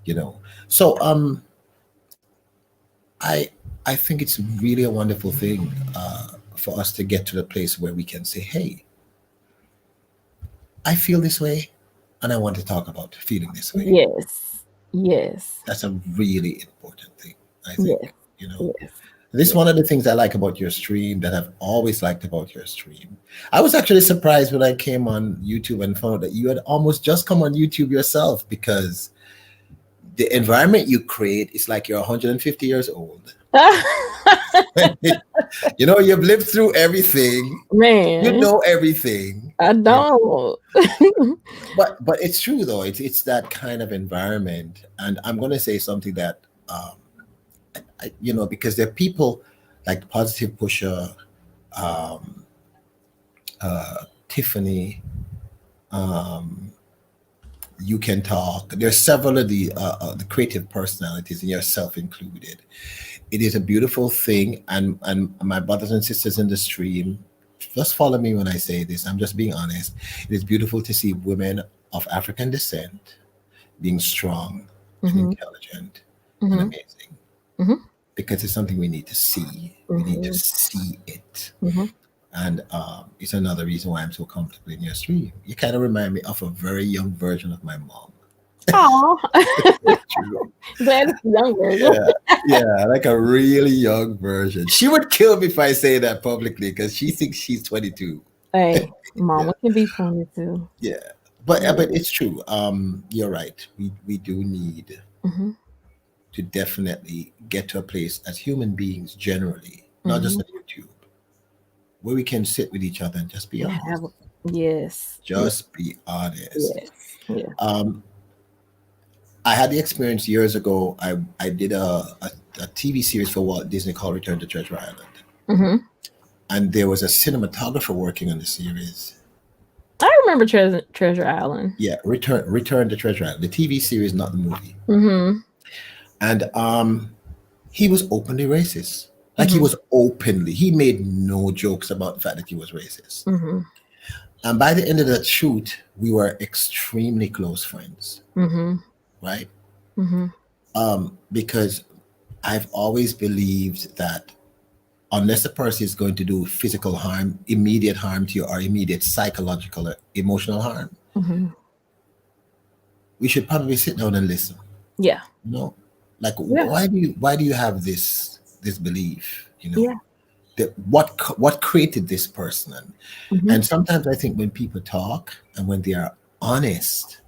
you know? So, I I think it's really a wonderful thing for us to get to the place where we can say, "Hey, I feel this way, and I want to talk about feeling this way." Yes. Yes. That's a really important thing, I think. Yes. You know, Yes. this is Yes. one of the things I like about your stream, that I've always liked about your stream. I was actually surprised when I came on YouTube and found out that you had almost just come on YouTube yourself, because the environment you create is like you're 150 years old. You've lived through everything. You Man, know everything. I You know. don't. But it's true though. It's that kind of environment, and I'm going to say something that because there are people like Positive Pusher, um, Tiffany, um, You Can Talk. There's several of the creative personalities, and yourself included. It is a beautiful thing, and my brothers and sisters in the stream, just follow me when I say this. I'm just being honest. It is beautiful to see women of African descent being strong and Mm-hmm. intelligent and Mm-hmm. amazing, Mm-hmm. because it's something we need to see. We need to Mm-hmm. see it. Mm-hmm. And it's another reason why I'm so comfortable in your stream. You kind of remind me of a very young version of my mom. Aw. True. Glad it's the young version. Yeah, yeah, like a really young version. She would kill me if I say that publicly, because she thinks she's 22. Hey, Yeah, mama can be funny too. yeah. But Yeah. it's true. You're right. We do need Mm-hmm. to definitely get to a place as human beings generally, not just Mm-hmm. on YouTube, where we can sit with each other and just be And honest. have yes. Yes. Just be honest. Yes. Yes. Um, I had the experience years ago. I did a TV series for Walt Disney called Return to Treasure Island, Mm-hmm. and there was a cinematographer working on the series. I remember Treasure Island. Yeah, Return to Treasure Island, the TV series, not the movie. Mm-hmm. And he was openly racist. Like, he Mm-hmm. was openly. He made no jokes about the fact that he was racist. Mm-hmm. And by the end of that shoot, we were extremely close friends, Mm-hmm. right? Mm-hmm. Because I've always believed that unless a person is going to do physical harm, immediate harm to you, or immediate psychological or emotional harm, Mm-hmm. we should probably sit down and listen. Yeah. You know, like, Yeah. why do you have this belief? Yeah. That what created this person? And Mm-hmm. sometimes I think when people talk and when they are honest,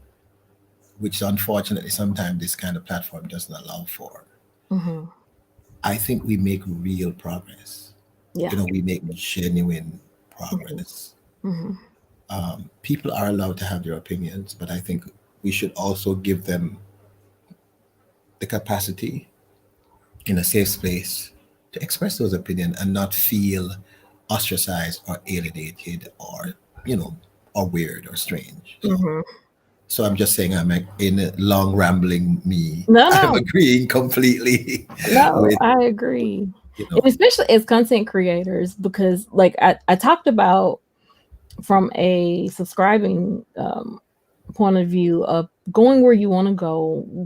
which unfortunately sometimes this kind of platform doesn't allow for, Mm-hmm. I think we make real progress. Yeah. We make genuine Mm-hmm. progress. Mm-hmm. People are allowed to have their opinions, but I think we should also give them the capacity in a safe space to express those opinions and not feel ostracized or alienated, or you know or weird or strange. Mm-hmm. So I'm just saying, I'm in a long rambling me. No, I'm no, agreeing completely no, with I agree. you And know. especially as content creators, because like I talked about from a subscribing point of view of going where you want to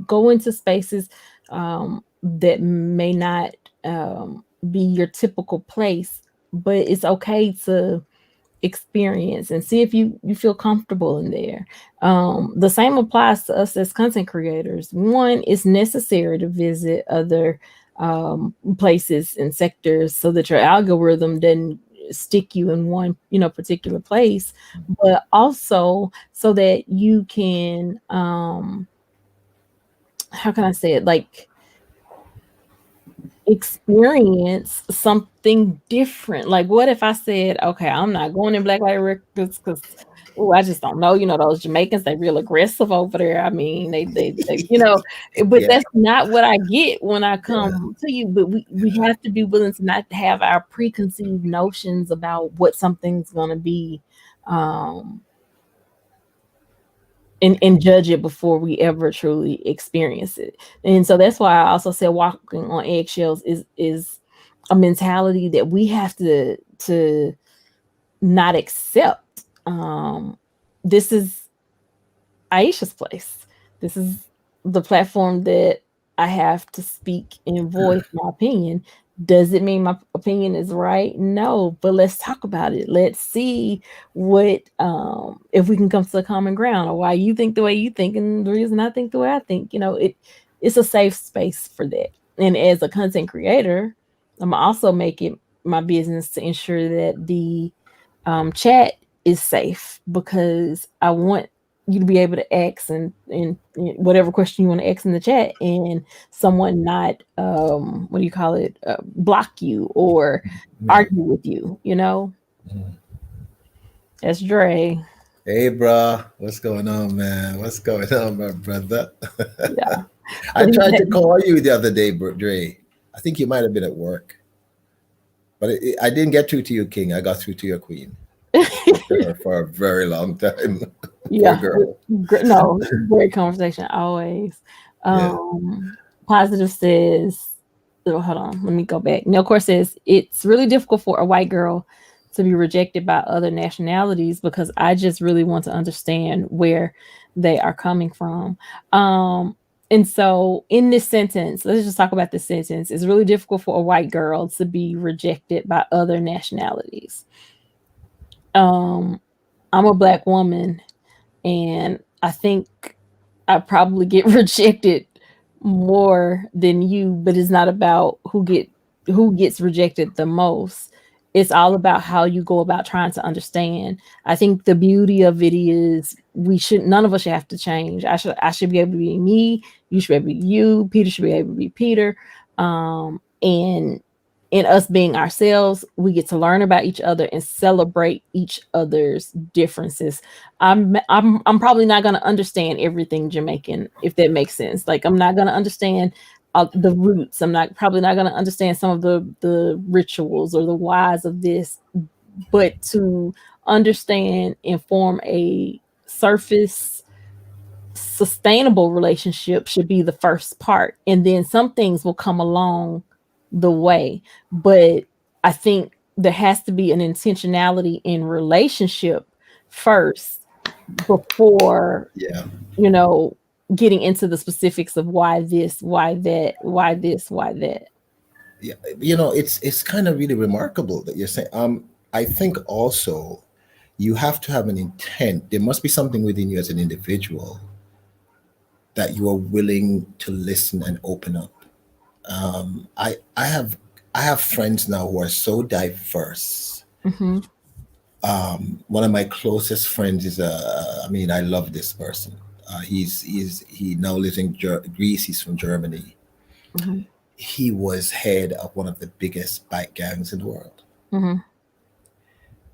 go into spaces that may not be your typical place, but it's okay to experience and see if you feel comfortable in there. The same applies to us as content creators. One, it's necessary to visit other places and sectors so that your algorithm doesn't stick you in one particular place, but also so that you can how can I say it, like experience something different. Like, what if I said, okay, I'm not going in Black Light Records because Oh, I just don't know. Those Jamaicans, they real aggressive over there. I mean, they but Yeah, that's not what I get when I yeah, come to you. But we have to be willing to not have our preconceived notions about what something's gonna be, um, and judge it before we ever truly experience it. And so that's why I also said walking on eggshells is a mentality that we have to not accept. This is Aisha's place. This is the platform that I have to speak and voice my opinion. Does it mean my opinion is right? No, but let's talk about it. Let's see what if we can come to a common ground, or why you think the way you think and the reason I think the way I think. It's a safe space for that. And as a content creator, I'm also make it my business to ensure that the chat is safe, because I want you to be able to ask and whatever question you want to ask in the chat, and someone not what do you call it, block you or yeah. argue with you. Mhm. That's Dre. Hey, bro, what's going on, man? What's going on, my brother? Yeah. I So tried to call you the other day, Dre. I think you might have been at work, but I didn't get through to you, King. I got through to your queen. Spoke to her for a very long time. Poor yeah, girl. no, great conversation always. Yeah. um Positive says, oh, hold on, let me go back. Neil Core says it's really difficult for a white girl to be rejected by other nationalities, because I just really want to understand where they are coming from. And so in this sentence, let's just talk about this sentence. It's really difficult for a white girl to be rejected by other nationalities. um I'm a black woman, and I think I probably get rejected more than you, but it's not about who gets rejected the most. It's all about how you go about trying to understand. I think the beauty of it is none of us should have to change. I should be able to be me, you should be able to be you, Peter should be able to be Peter. And in us being ourselves, we get to learn about each other and celebrate each other's differences. I'm probably not going to understand everything Jamaican, if that makes sense. Like, I'm not going to understand the roots. I'm not probably not going to understand some of the rituals or the whys of this, but to understand and form a surface sustainable relationship should be the first part, and then some things will come along the way. But I think there has to be an intentionality in relationship first, before Yeah. you know getting into the specifics of why this, why that, why this, why that. Yeah. It's kind of really remarkable that you're saying. I think also you have to have an intent. There must be something within you as an individual that you are willing to listen and open up. I have friends now who are so diverse. Hmm. One of my closest friends is I mean, I love this person. He now lives in Greece. He's from Germany. Hmm. He was head of one of the biggest bike gangs in the world. Hmm.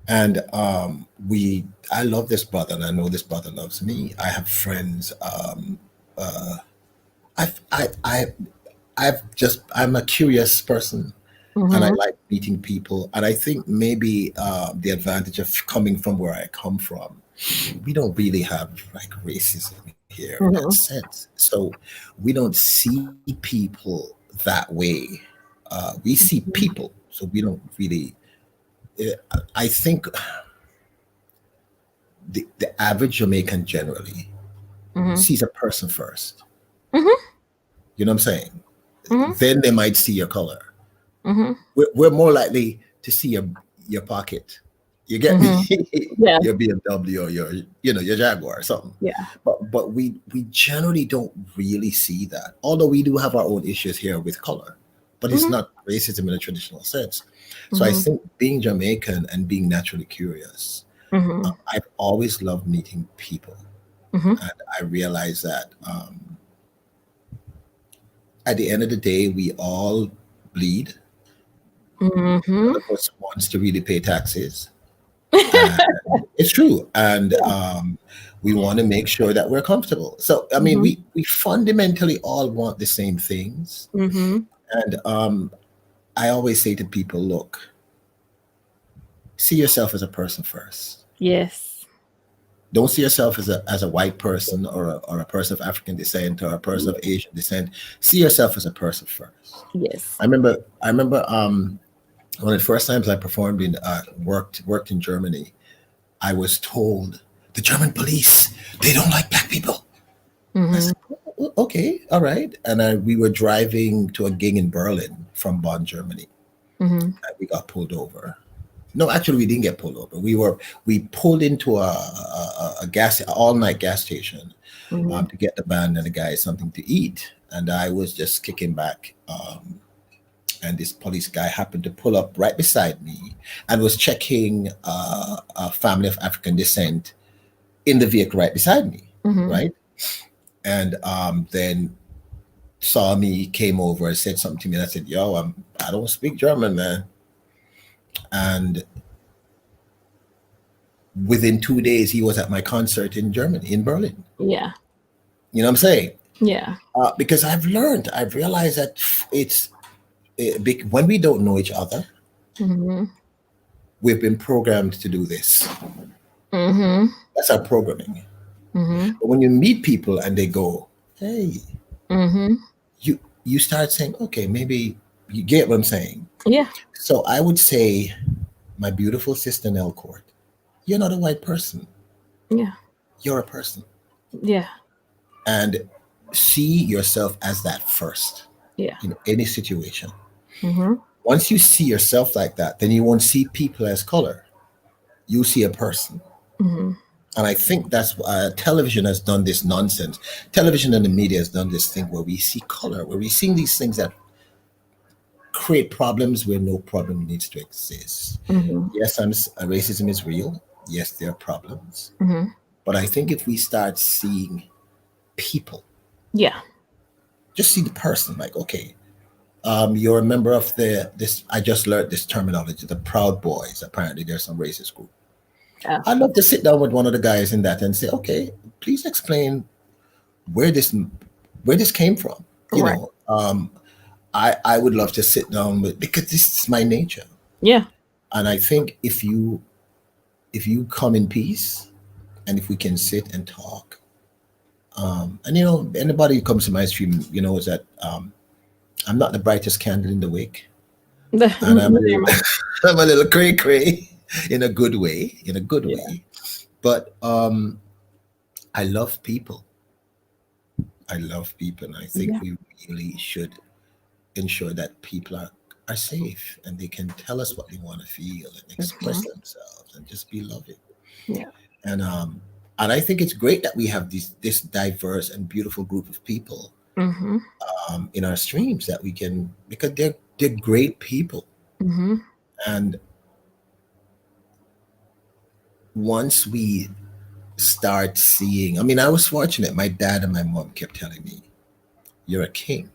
And I love this brother, and I know this brother loves me. I have friends. Uh, I've, I, I'm a curious person, and I Hmm. like meeting people. And I think maybe the advantage of coming from where I come from, we don't really have like racism here in that Hmm. sense. So we don't see people that way. We see people, so we don't really. I think the average Jamaican generally Hmm. sees a person first. Hmm. You know what I'm saying? Hmm. Then they might see your color. Hmm. We're more likely to see your pocket. You get me? Hmm. Yeah. Your BMW or your Jaguar or something. Yeah. But we generally don't really see that. Although we do have our own issues here with color, but it's Hmm. not racism in a traditional sense. So I Hmm. think being Jamaican and being naturally curious, Hmm. I've always loved meeting people, Hmm. and I realize that at the end of the day, we all bleed. Hmm. None of us wants to really pay taxes. And it's true. And Yeah. we want to make sure that we're comfortable. So, I mean, Mhm. we fundamentally all want the same things. Mhm. And I always say to people, look, see yourself as a person first. Yes. Don't see yourself as a white person or a person of African descent or a person of Yes. Asian descent. See yourself as a person first. Yes. I remember one of the first times I performed in worked in Germany, I was told the German police, they don't like black people. I Mhm. said, "Oh, okay, all right." And we were driving to a gig in Berlin from Bonn, Germany. Mhm. And we got pulled over. No, actually, we didn't get pulled over. We pulled into a gas all night gas station Mhm. to get the band and the guys something to eat, and I was just kicking back. And this police guy happened to pull up right beside me and was checking a family of African descent in the vehicle right beside me, Mhm. right? And then saw me, came over, and said something to me. And I said, "Yo, I don't speak German, man." And within 2 days, he was at my concert in Germany, in Berlin. Yeah. You know what I'm saying? Yeah. Because I've realized that when we don't know each other, Mhm. we've been programmed to do this. Mhm. That's our programming. Mhm. But when you meet people and they go, "Hey," Mhm. you start saying, "Okay, maybe you get what I'm saying." Yeah. So I would say, my beautiful sister Nelcourt, you're not a white person. Yeah. You're a person, Yeah. and see yourself as that first Yeah. in any situation. Mhm. Once you see yourself like that, then you won't see people as color. You see a person. Mhm. And I think that's why television has done this nonsense. Television and the media has done this thing where we see color, where we see these things that create problems where no problem needs to exist. Mhm. Yes, racism is real. Yes, there are problems. Mhm. But I think if we start seeing people, Yeah. just see the person, like, okay, you're a member of this. I just learned this terminology, the Proud Boys. Apparently, there's some racist group. Yeah. I'd love to sit down with one of the guys in that and say, okay, please explain where this where this came from. You Right. know, I would love to sit down with, because this is my nature, Yeah. and I think if you come in peace and if we can sit and talk, and anybody who comes to my stream, is that I'm not the brightest candle in the wick, and I'm a Neither little, am I. I'm a little cray cray in a good way, Yeah. but I love people. I love people, and I think Yeah. we really should ensure that people are safe and they can tell us what they want to feel and express Mhm. themselves and just be loving. Yeah. And I think it's great that we have this diverse and beautiful group of people Mhm. in our streams, that we can, because they're great people. Mhm. And once we start seeing, I mean, I was fortunate. My dad and my mom kept telling me, "You're a king,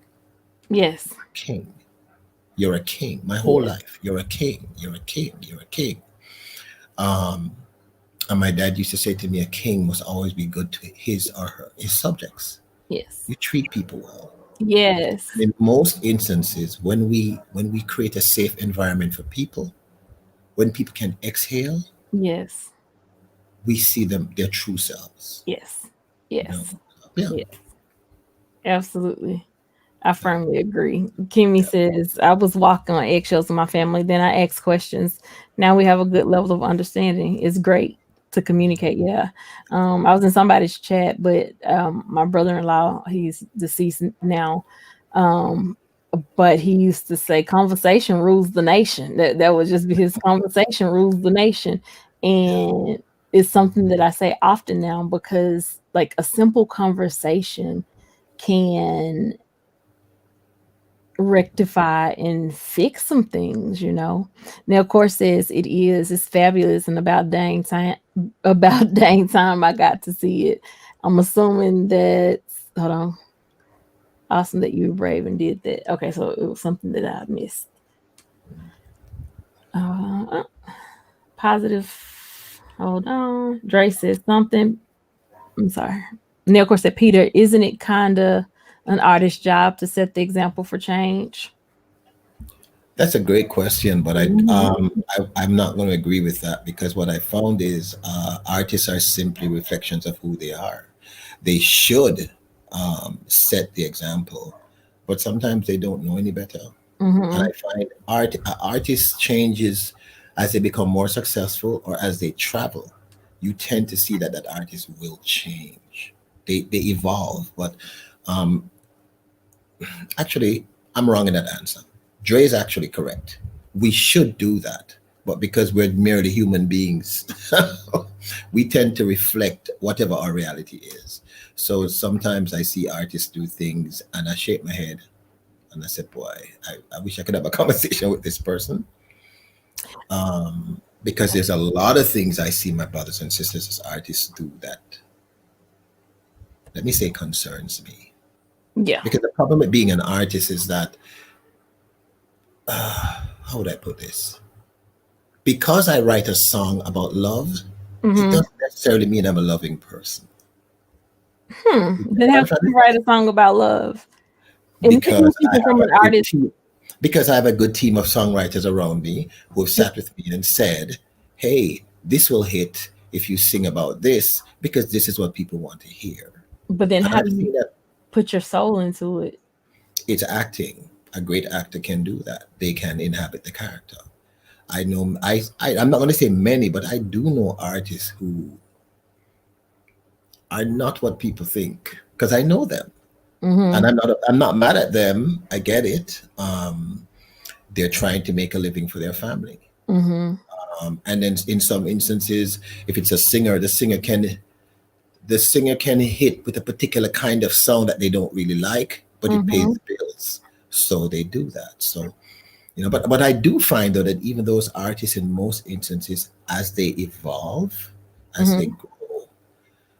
Yes. king. You're a king. My whole Yes. life, you're a king. You're a king. You're a king." Um, and my dad used to say to me, "A king must always be good to his subjects. Yes. You treat people well." And Yes. in most instances, when we create a safe environment for people, when people can exhale, Yes. we see them their true selves. Yes. You know, Yes. yeah, Yes. Absolutely. I yeah, firmly agree. Kimmy yeah. says, I was walking on eggshells with my family, then I asked questions. Now we have a good level of understanding. It's great to communicate. Yeah. I was in somebody's chat, but my brother in law, he's deceased now. Um, but he used to say, conversation rules the nation. That would just be his conversation rules the nation. And it's something that I say often now because, like, a simple conversation can rectify and fix some things, you know. Now, of course, says it's fabulous and about dang time, about dang time I got to see it. I'm assuming that's hold on. Awesome that you were brave and did that. Okay, so it was something that I missed. Uh, positive. Hold on. Dre said something. I'm sorry. Neil, of course, said, Peter, isn't it kind of an artist's job to set the example for change? That's a great question, but Mhm. I'm not going to agree with that because what I found is artists are simply reflections of who they are. They should set the example, but sometimes they don't know any better. And Mhm. I find artists changes as they become more successful or as they travel. You tend to see that that artist will change. They evolve, but um, actually, I'm wrong in that answer. Dre is actually correct. We should do that. But because we're merely human beings, we tend to reflect whatever our reality is. So sometimes I see artists do things and I shake my head and I said, boy, I wish I could have a conversation with this person. Because there's a lot of things I see my brothers and sisters as artists do that, let me say, concerns me. Yeah. Because the problem with being an artist is that, how would I put this? Because I write a song about love, it Mhm. doesn't necessarily mean I'm a loving person. You get Then what how I'm can trying to you say? write a song about love? And Because I people from have an a good artist. team. Because I have a good team of songwriters around me who have sat with me and said, "Hey, this will hit if you sing about this because this is what people want to hear." But then And how I've do you seen that put your soul into it? it's acting. A great actor can do that. They can inhabit the character. I know I'm not going to say many, but I do know artists who are not what people think because I know them, and Mhm. I'm not mad at them. I get it. They're trying to make a living for their family, Mhm. and then in some instances, if it's a singer, the singer can hit with a particular kind of sound that they don't really like, but it pays Mhm. the bills, so they do that. So but I do find though that even those artists, in most instances, as they evolve, as they Mhm. grow,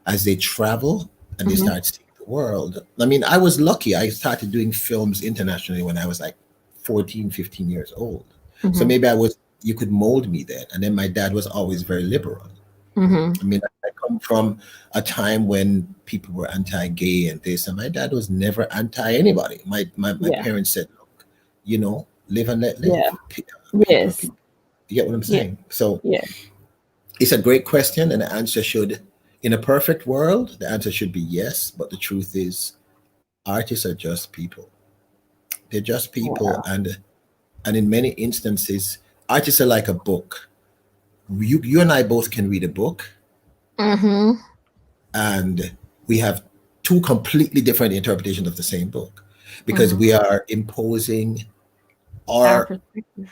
as they travel and they Mhm. start seeing the world. I mean, I was lucky. I started doing films internationally when I was like 14, 15 years old. So Mhm. maybe you could mold me then. And then my dad was always very liberal. Mhm. I mean, I come from a time when people were anti-gay and this, and my dad was never anti-anybody. My Yeah. parents said, look, live and let live. Yeah. People are Yes. people. You get what I'm Yeah. saying? So Yeah. it's a great question, and the answer should, in a perfect world, the answer should be yes. But the truth is, artists are just people. They're just people, Wow. and in many instances, artists are like a book. You and I both can read a book, Mhm. and we have two completely different interpretations of the same book because Mhm. we are imposing Our our perspective.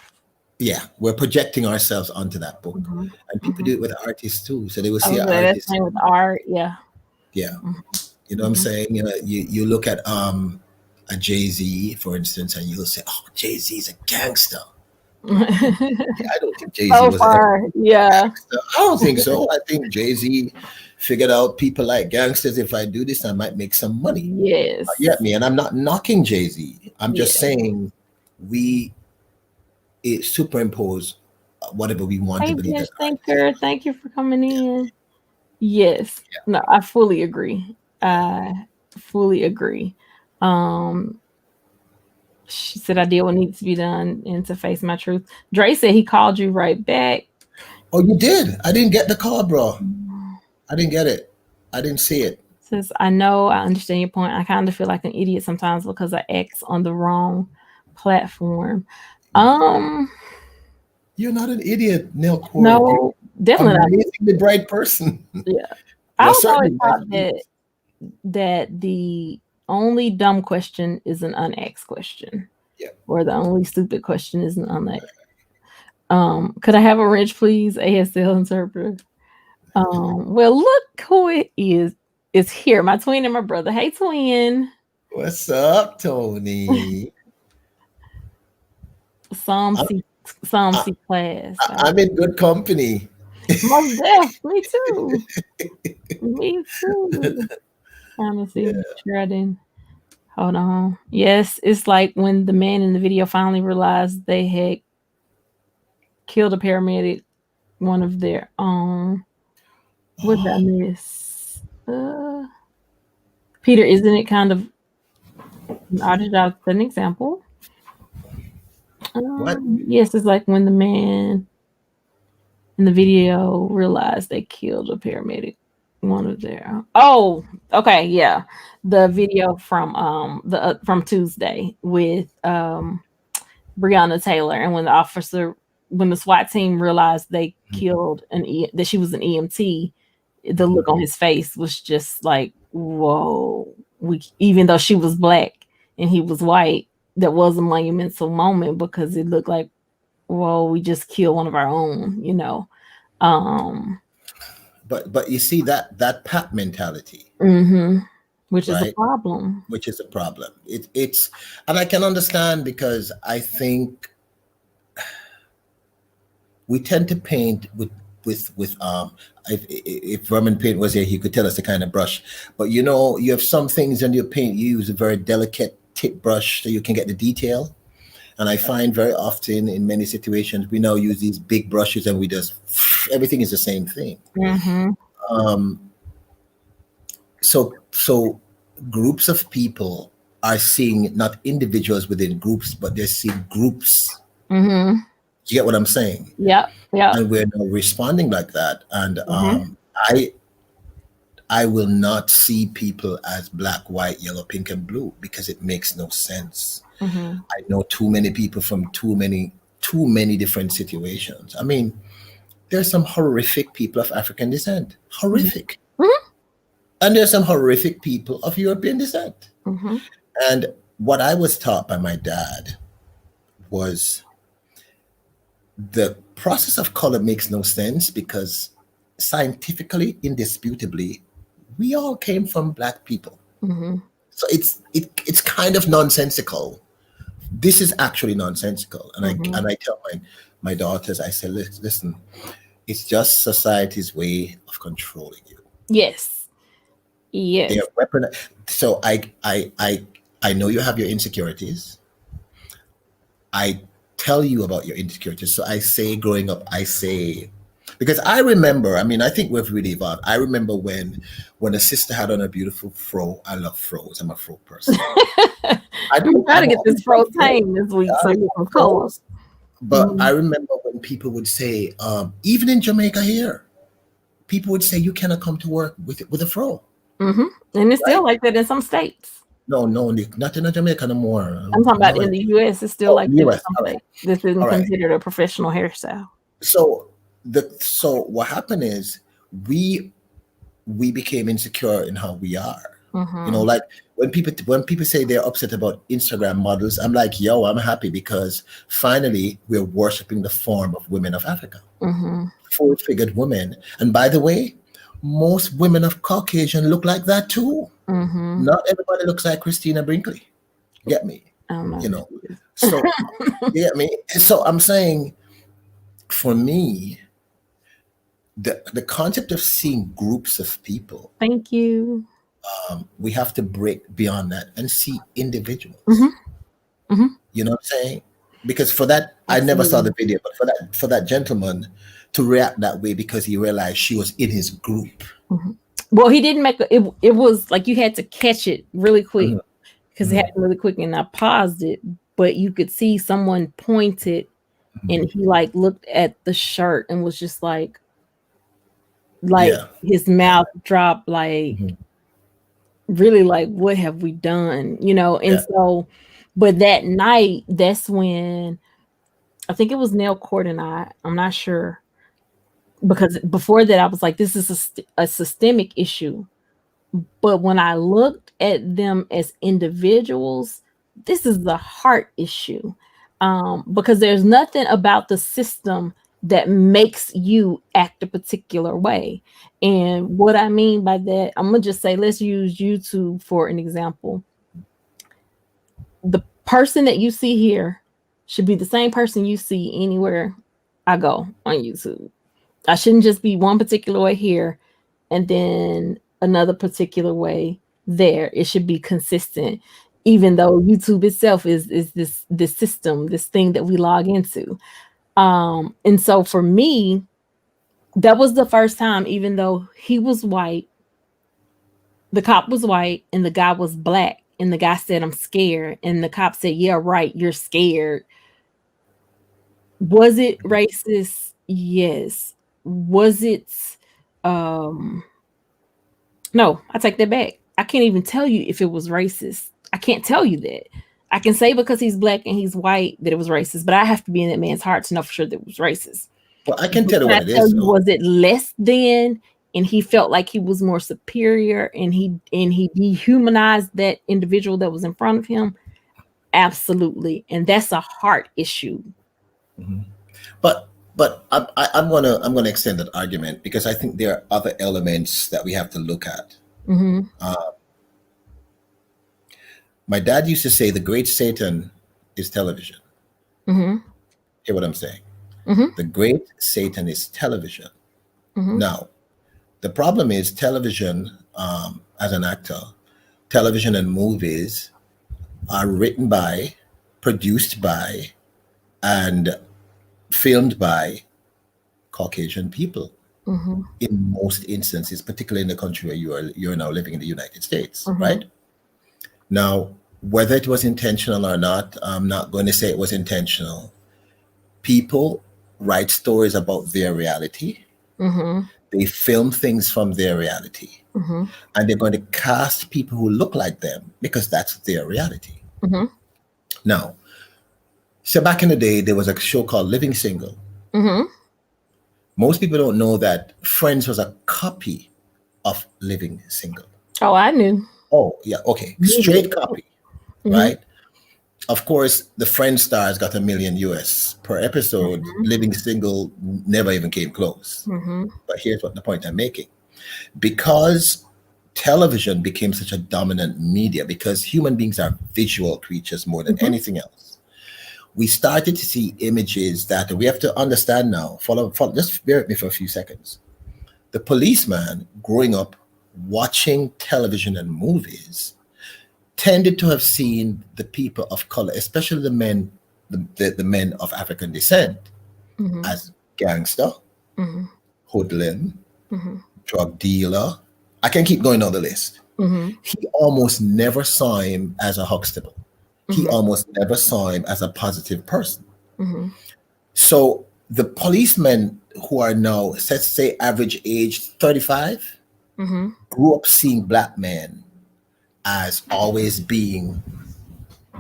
yeah, we're projecting ourselves onto that book, Mhm. and people Mhm. do it with artists too. So they will I see was an like, that's artist, same with art. Yeah. yeah. Mhm. You know what I'm Mhm. saying? You look at a Jay-Z, for instance, and you'll say, "Oh, Jay-Z's a gangster." And I don't think Jay-Z So was ever far, a yeah. gangster. I don't think so. I think Jay-Z figured out people like gangsters. If I do this, I might make some money. You get Yes. me? And I'm not knocking Jay-Z. I'm just Yeah. saying we superimpose whatever we want to Hey, believe bench that artists thinker, thank you for coming in. Yes. No, I fully agree. I fully agree. Um, she said I did what needs to be done and to face my truth. Dre said he called you right back. are. Oh, you did? I didn't get the call, bro. I didn't get it. I didn't see it. Says I know I understand your point. I kind of feel like an idiot sometimes because I X on the wrong platform. Um, You're not an idiot, Neil Cord. You're no, definitely not. amazingly bright person. Yeah. I Well, was always certainly brighter taught than me. that the only dumb question is an unasked question, Yeah. or the only stupid question is an unasked. Could I have a wrench, please? ASL interpreter. Well, look who it is. Is here, my twin and my brother. Hey, twin. What's up, Tony? Some I'm, C, some I, C class. I'm in good company. Most deaf. Me too. Me too. Trying to see. Yeah. Make sure I didn't. Hold on. Yes, it's like when the man in the video finally realized they had killed a paramedic, one of their own. What did I miss? Peter, isn't it kind of an odded out an example? What? Yes, it's like when the man in the video realized they killed a paramedic. One of their okay, yeah, the video from Tuesday with Breonna Taylor, and when the SWAT team realized they killed that she was an EMT, the look on his face was just like, whoa. Even though she was black and he was white, that was a monumental moment because it looked like, whoa, we just killed one of our own, you know. Um, But you see that pat mentality, mm-hmm, which is a right? problem. Which is a problem. It's and I can understand because I think we tend to paint with if Roman Paint was here, he could tell us the kind of brush. But you know, you have some things in your paint, you use a very delicate tip brush so you can get the detail. And I find very often in many situations we now use these big brushes and we just everything is the same thing. Mm-hmm. Um, so groups of people are seeing not individuals within groups, but they're seeing groups. Mm-hmm. You get what I'm saying? Yep. Yep. And we're now responding like that. And Mm-hmm. I will not see people as black, white, yellow, pink, and blue because it makes no sense. Mm-hmm. I know too many people from too many different situations. I mean, there's some horrific people of African descent, horrific, Mm-hmm. and there's some horrific people of European descent. Mm-hmm. And what I was taught by my dad was the process of color makes no sense because scientifically, indisputably, we all came from black people. Mm-hmm. So it's kind of nonsensical. This is actually nonsensical, and Mm-hmm. I tell my daughters, I say, listen, it's just society's way of controlling you. Yes. Yes. They're weapon. So I know you have your insecurities. I tell you about your insecurities. So I say, growing up, I say, because I remember. I mean, I think we've really evolved. I remember when a sister had on a beautiful fro. I love fros. I'm a fro person. I We do. try to I'm get this always fro love fro. tame this week so I you can love color. fros. But I remember when people would say, even in Jamaica here, people would say you cannot come to work with a fro. Mm-hmm. And it's Right? still like that in some states. No, not in Jamaica no more. I'm talking about No, in the US, it's still oh, like that in US. some All right, states. This isn't all right. considered a professional hairstyle. So what happened is we we became insecure in how we are. You know, Mm-hmm. like when people say they're upset about Instagram models, I'm like, yo, I'm happy because finally we're worshiping the form of women of Africa, Mm-hmm. full-figured women. And by the way, most women of Caucasian look like that too. Mm-hmm. Not everybody looks like Christina Brinkley. Get me? I don't know You who know. she is. So you get me? So I'm saying for me, the concept of seeing groups of people, Thank you. we have to break beyond that and see individuals. Mm-hmm. Mm-hmm. You know what I'm saying? Because for that, I never saw Absolutely. the video, but for that gentleman to react that way because he realized she was in his group. Mm-hmm. Well, he didn't make it. It was like you had to catch it really quick Mhm, because it mhm, happened really quick, and I paused it. But you could see someone pointed, mhm. and he like looked at the shirt and was just like Yeah. his mouth dropped, like Mhm. really like what have we done, you know? And Yeah. so, but that night, that's when I think it was Nail Court and I'm not sure because before that I was like, this is a systemic issue. But when I looked at them as individuals, this is the heart issue. Because there's nothing about the system that makes you act a particular way. And what I mean by that, I'm going to just say, let's use YouTube for an example. The person that you see here should be the same person you see anywhere I go on YouTube. I shouldn't just be one particular way here and then another particular way there. It should be consistent, even though YouTube itself is this system, this thing that we log into. And so for me, That was the first time, even though he was white, the cop was white, and the guy was black. And the guy said, I'm scared. And the cop said, yeah, right, you're scared. Was it racist? Yes. Was it um no, I take that back. I can't even tell you if it was racist. I can't tell you that. I can say because he's black and he's white that it was racist, but I have to be in that man's heart to know for sure that it was racist. Well, I can But tell you can what I it tell is, you, though. was it less than and he felt like he was more superior and he dehumanized that individual that was in front of him? Absolutely. And that's a heart issue. Mhm. But I'm gonna extend that argument because I think there are other elements that we have to look at. Mm-hmm. Uh, my dad used to say the great Satan is television. Mm-hmm. Hear what I'm saying? Mm-hmm. The great Satan is television. Mm-hmm. Now, the problem is television, as an actor, television and movies are written by, produced by, and filmed by Caucasian people Mm-hmm. in most instances, particularly in the country where you're now living in the United States, Mm-hmm. right? Now, whether it was intentional or not, I'm not going to say it was intentional. People write stories about their reality. Mm-hmm. They film things from their reality. Mm-hmm. And they're going to cast people who look like them because that's their reality. Mm-hmm. Now, so back in the day, there was a show called Living Single. Mm-hmm. Most people don't know that Friends was a copy of Living Single. Oh, I knew. Oh, yeah, okay. Immediately. Straight copy, Mm-hmm. right? Of course, the Friends stars got a million US per episode. Mm-hmm. Living Single never even came close. Mm-hmm. But here's what the point I'm making. Because television became such a dominant media, because human beings are visual creatures more than Mm-hmm. anything else, we started to see images that we have to understand now. Follow, just bear with me for a few seconds. The policeman growing up watching television and movies tended to have seen the people of color, especially the men, the men of African descent, Mm-hmm. as gangster, Mm-hmm. hoodlum, Mm-hmm. drug dealer. I can keep going down the list. Mm-hmm. He almost never saw him as a Huxtable. He Mm-hmm. almost never saw him as a positive person. Mm-hmm. So the policemen who are now, let's say, average age 35, Mm-hmm. grew up seeing black men as always being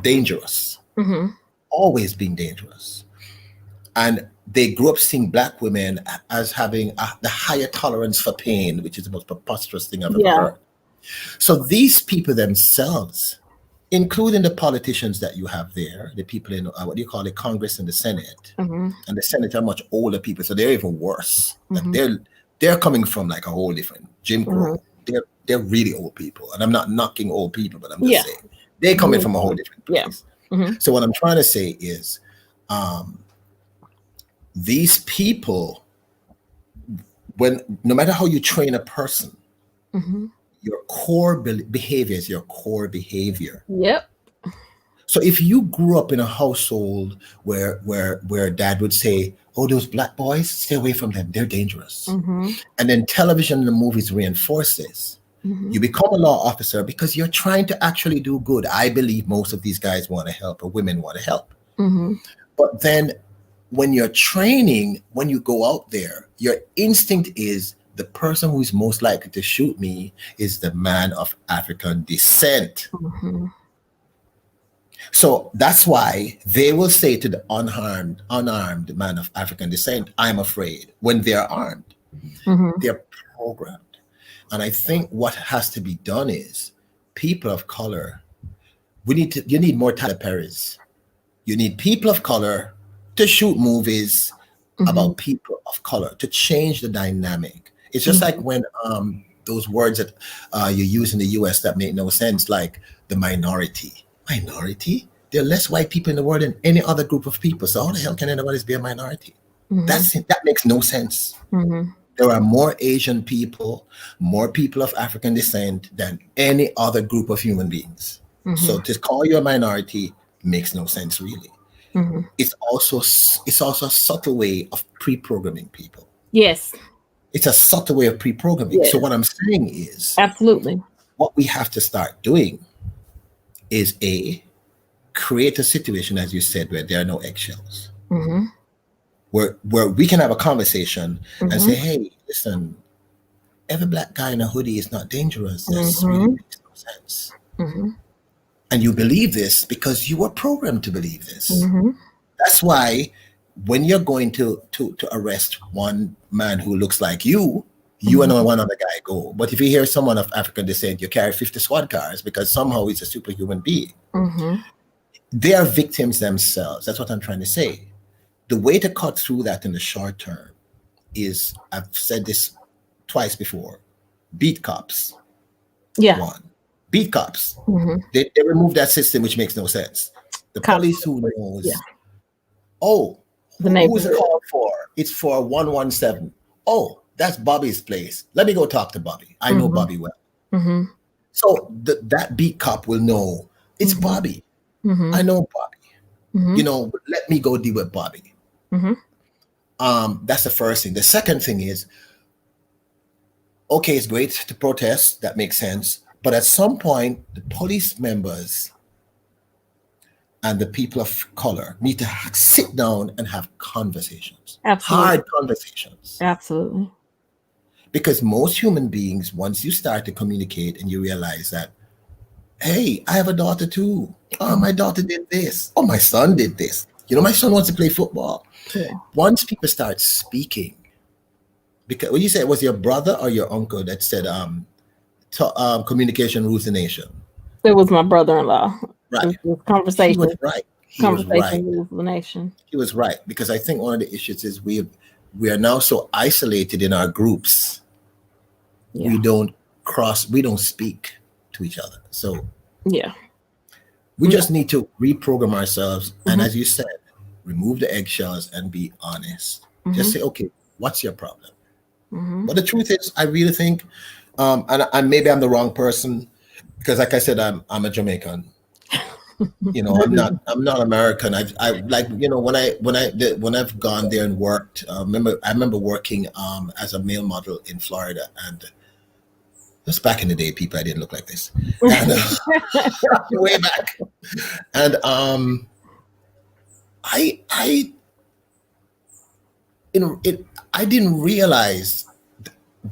dangerous, Mm-hmm. always being dangerous. And they grew up seeing black women as having the higher tolerance for pain, which is the most preposterous thing I've ever Yeah. heard. So these people themselves, including the politicians that you have there, the people in what do you call it, Congress and the Senate, Mm-hmm. and the Senate are much older people, so they're even worse. Like Mm-hmm. they're coming from like a whole different Jim Mm-hmm. Crow. They're really old people, and I'm not knocking old people, but I'm just Yeah. saying they're coming Mhm. from a whole different Yeah. place. Mm-hmm. So what I'm trying to say is, um, these people, when no matter how you train a person, Mm-hmm. your core behavior is your core behavior. Yep. So if you grew up in a household where dad would say, "Oh, those black boys, stay away from them. They're dangerous," Mm-hmm. and then television and the movies reinforce this, Mm-hmm. you become a law officer because you're trying to actually do good. I believe most of these guys want to help, or women want to help. Mm-hmm. But then when you're training, when you go out there, your instinct is the person who is most likely to shoot me is the man of African descent. Mm-hmm. So that's why they will say to the unarmed man of African descent, "I'm afraid," when they're armed. Mm-hmm. They're programmed. And I think what has to be done is people of color, you need more Tyler Perry's. You need people of color to shoot movies Mm-hmm. about people of color, to change the dynamic. It's just like when those words that you use in the US that make no sense, like the minority. Minority? There are less white people in the world than any other group of people. So how the hell can anybody be a minority? Mm-hmm. That makes no sense. Mm-hmm. There are more Asian people, more people of African descent than any other group of human beings. Mm-hmm. So to call you a minority makes no sense, really. Mm-hmm. It's also a subtle way of pre-programming people. Yes. It's a subtle way of pre-programming. So Yes, what I'm saying is, absolutely. what we have to start doing is create a situation, as you said, where there are no eggshells, Mm-hmm. where we can have a conversation and Mm-hmm. say, hey, listen, every black guy in a hoodie is not dangerous. That's really Mm-hmm. makes no sense. Mm-hmm. And you believe this because you were programmed to believe this. Mm-hmm. That's why when you're going to arrest one man who looks like you and Mm-hmm. one other guy go. But if you hear someone of African descent, you carry 50 squad cars because somehow he's a superhuman being. Mm-hmm. They are victims themselves. That's what I'm trying to say. The way to cut through that in the short term is, I've said this twice before, beat cops. Yeah. One, beat cops. Mm-hmm. They remove that system, which makes no sense. The Cops. police who Yeah. knows, oh, The who's it neighborhood. called for? It's for 117. Oh, that's Bobby's place. Let me go talk to Bobby. I know Mm-hmm. Bobby well. Mm-hmm. So that beat cop will know it's Mm-hmm. Bobby. Mm-hmm. I know Bobby. Mm-hmm. Let me go deal with Bobby. Mm-hmm. That's the first thing. The second thing is, okay, it's great to protest. That makes sense. But at some point, the police members and the people of color need to sit down and have conversations, Absolutely. hard conversations. Absolutely. Because most human beings, once you start to communicate and you realize that, hey, I have a daughter too. Oh, my daughter did this. Oh, my son did this. My son wants to play football. Yeah. Once people start speaking, because when you say it was your brother or your uncle that said communication rules the nation. It was my brother-in-law. Right. It was He was conversation. right. He was right. Conversation rules the nation. He was right. Because I think one of the issues is we are now so isolated in our groups. Yeah. We don't speak to each other. So Yeah. we just need to reprogram ourselves. And Mhm. as you said, remove the eggshells and be honest. Mhm. Just say, okay, what's your problem? Mhm. But the truth is, I really think, and maybe I'm the wrong person, because like I said, I'm a Jamaican. I'm not American. I like, when I've gone there and worked. I remember working as a male model in Florida, and just back in the day, people, I didn't look like this, and way back. And I I didn't realize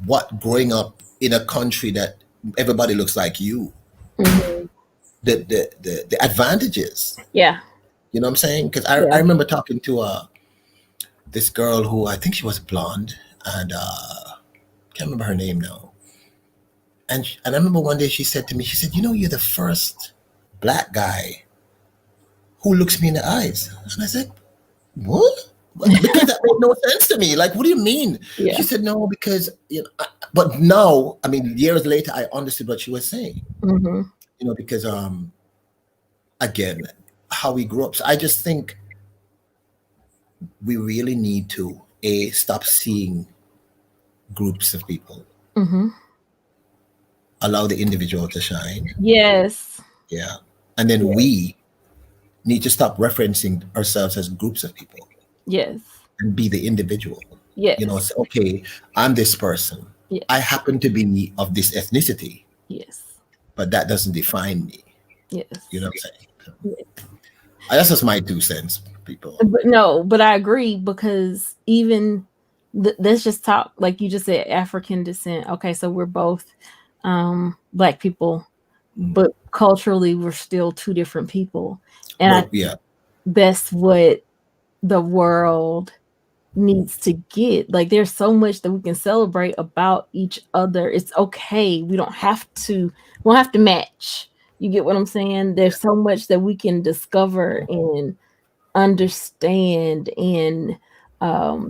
what growing up in a country that everybody looks like you, Mhm. the advantages. Yeah. You know what I'm saying? Because I Yeah. remember talking to this girl who I think she was blonde, and can't remember her name now. And I remember one day she said to me, she said, you're the first black guy who looks me in the eyes. And I said, what? Because that made no sense to me. Like, what do you mean? Yeah. She said, no, because, but now, I mean, years later, I understood what she was saying, Mhm. because, again, how we grew up. So I just think we really need to, stop seeing groups of people, Mhm. allow the individual to shine. Yes. Yeah. And then Yeah. we need to stop referencing ourselves as groups of people Yes. and be the individual. Yes. Say, okay, I'm this person. Yes. I happen to be of this ethnicity, Yes. but that doesn't define me. Yes. You know what I'm saying? Yes. That's just my 2 cents, people. But no, but I agree, because even let's just talk, like you just said, African descent. Okay, so we're both black people, but culturally we're still two different people. And Yeah. that's what the world needs to get. Like, there's so much that we can celebrate about each other. It's okay. We don't have to match. You get what I'm saying? There's so much that we can discover and understand and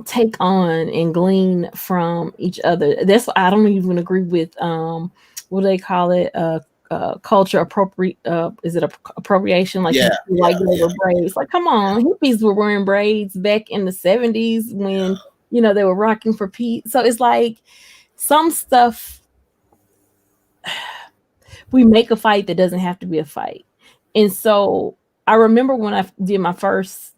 take on and glean from each other. That's why I don't even agree with what do they call it? Culture appropriate. Is it appropriation? Like, Yeah. like braids. Like, come on, hippies were wearing braids back in the 70s when they were rocking for peace. So it's like some stuff we make a fight that doesn't have to be a fight. And so I remember when I did my first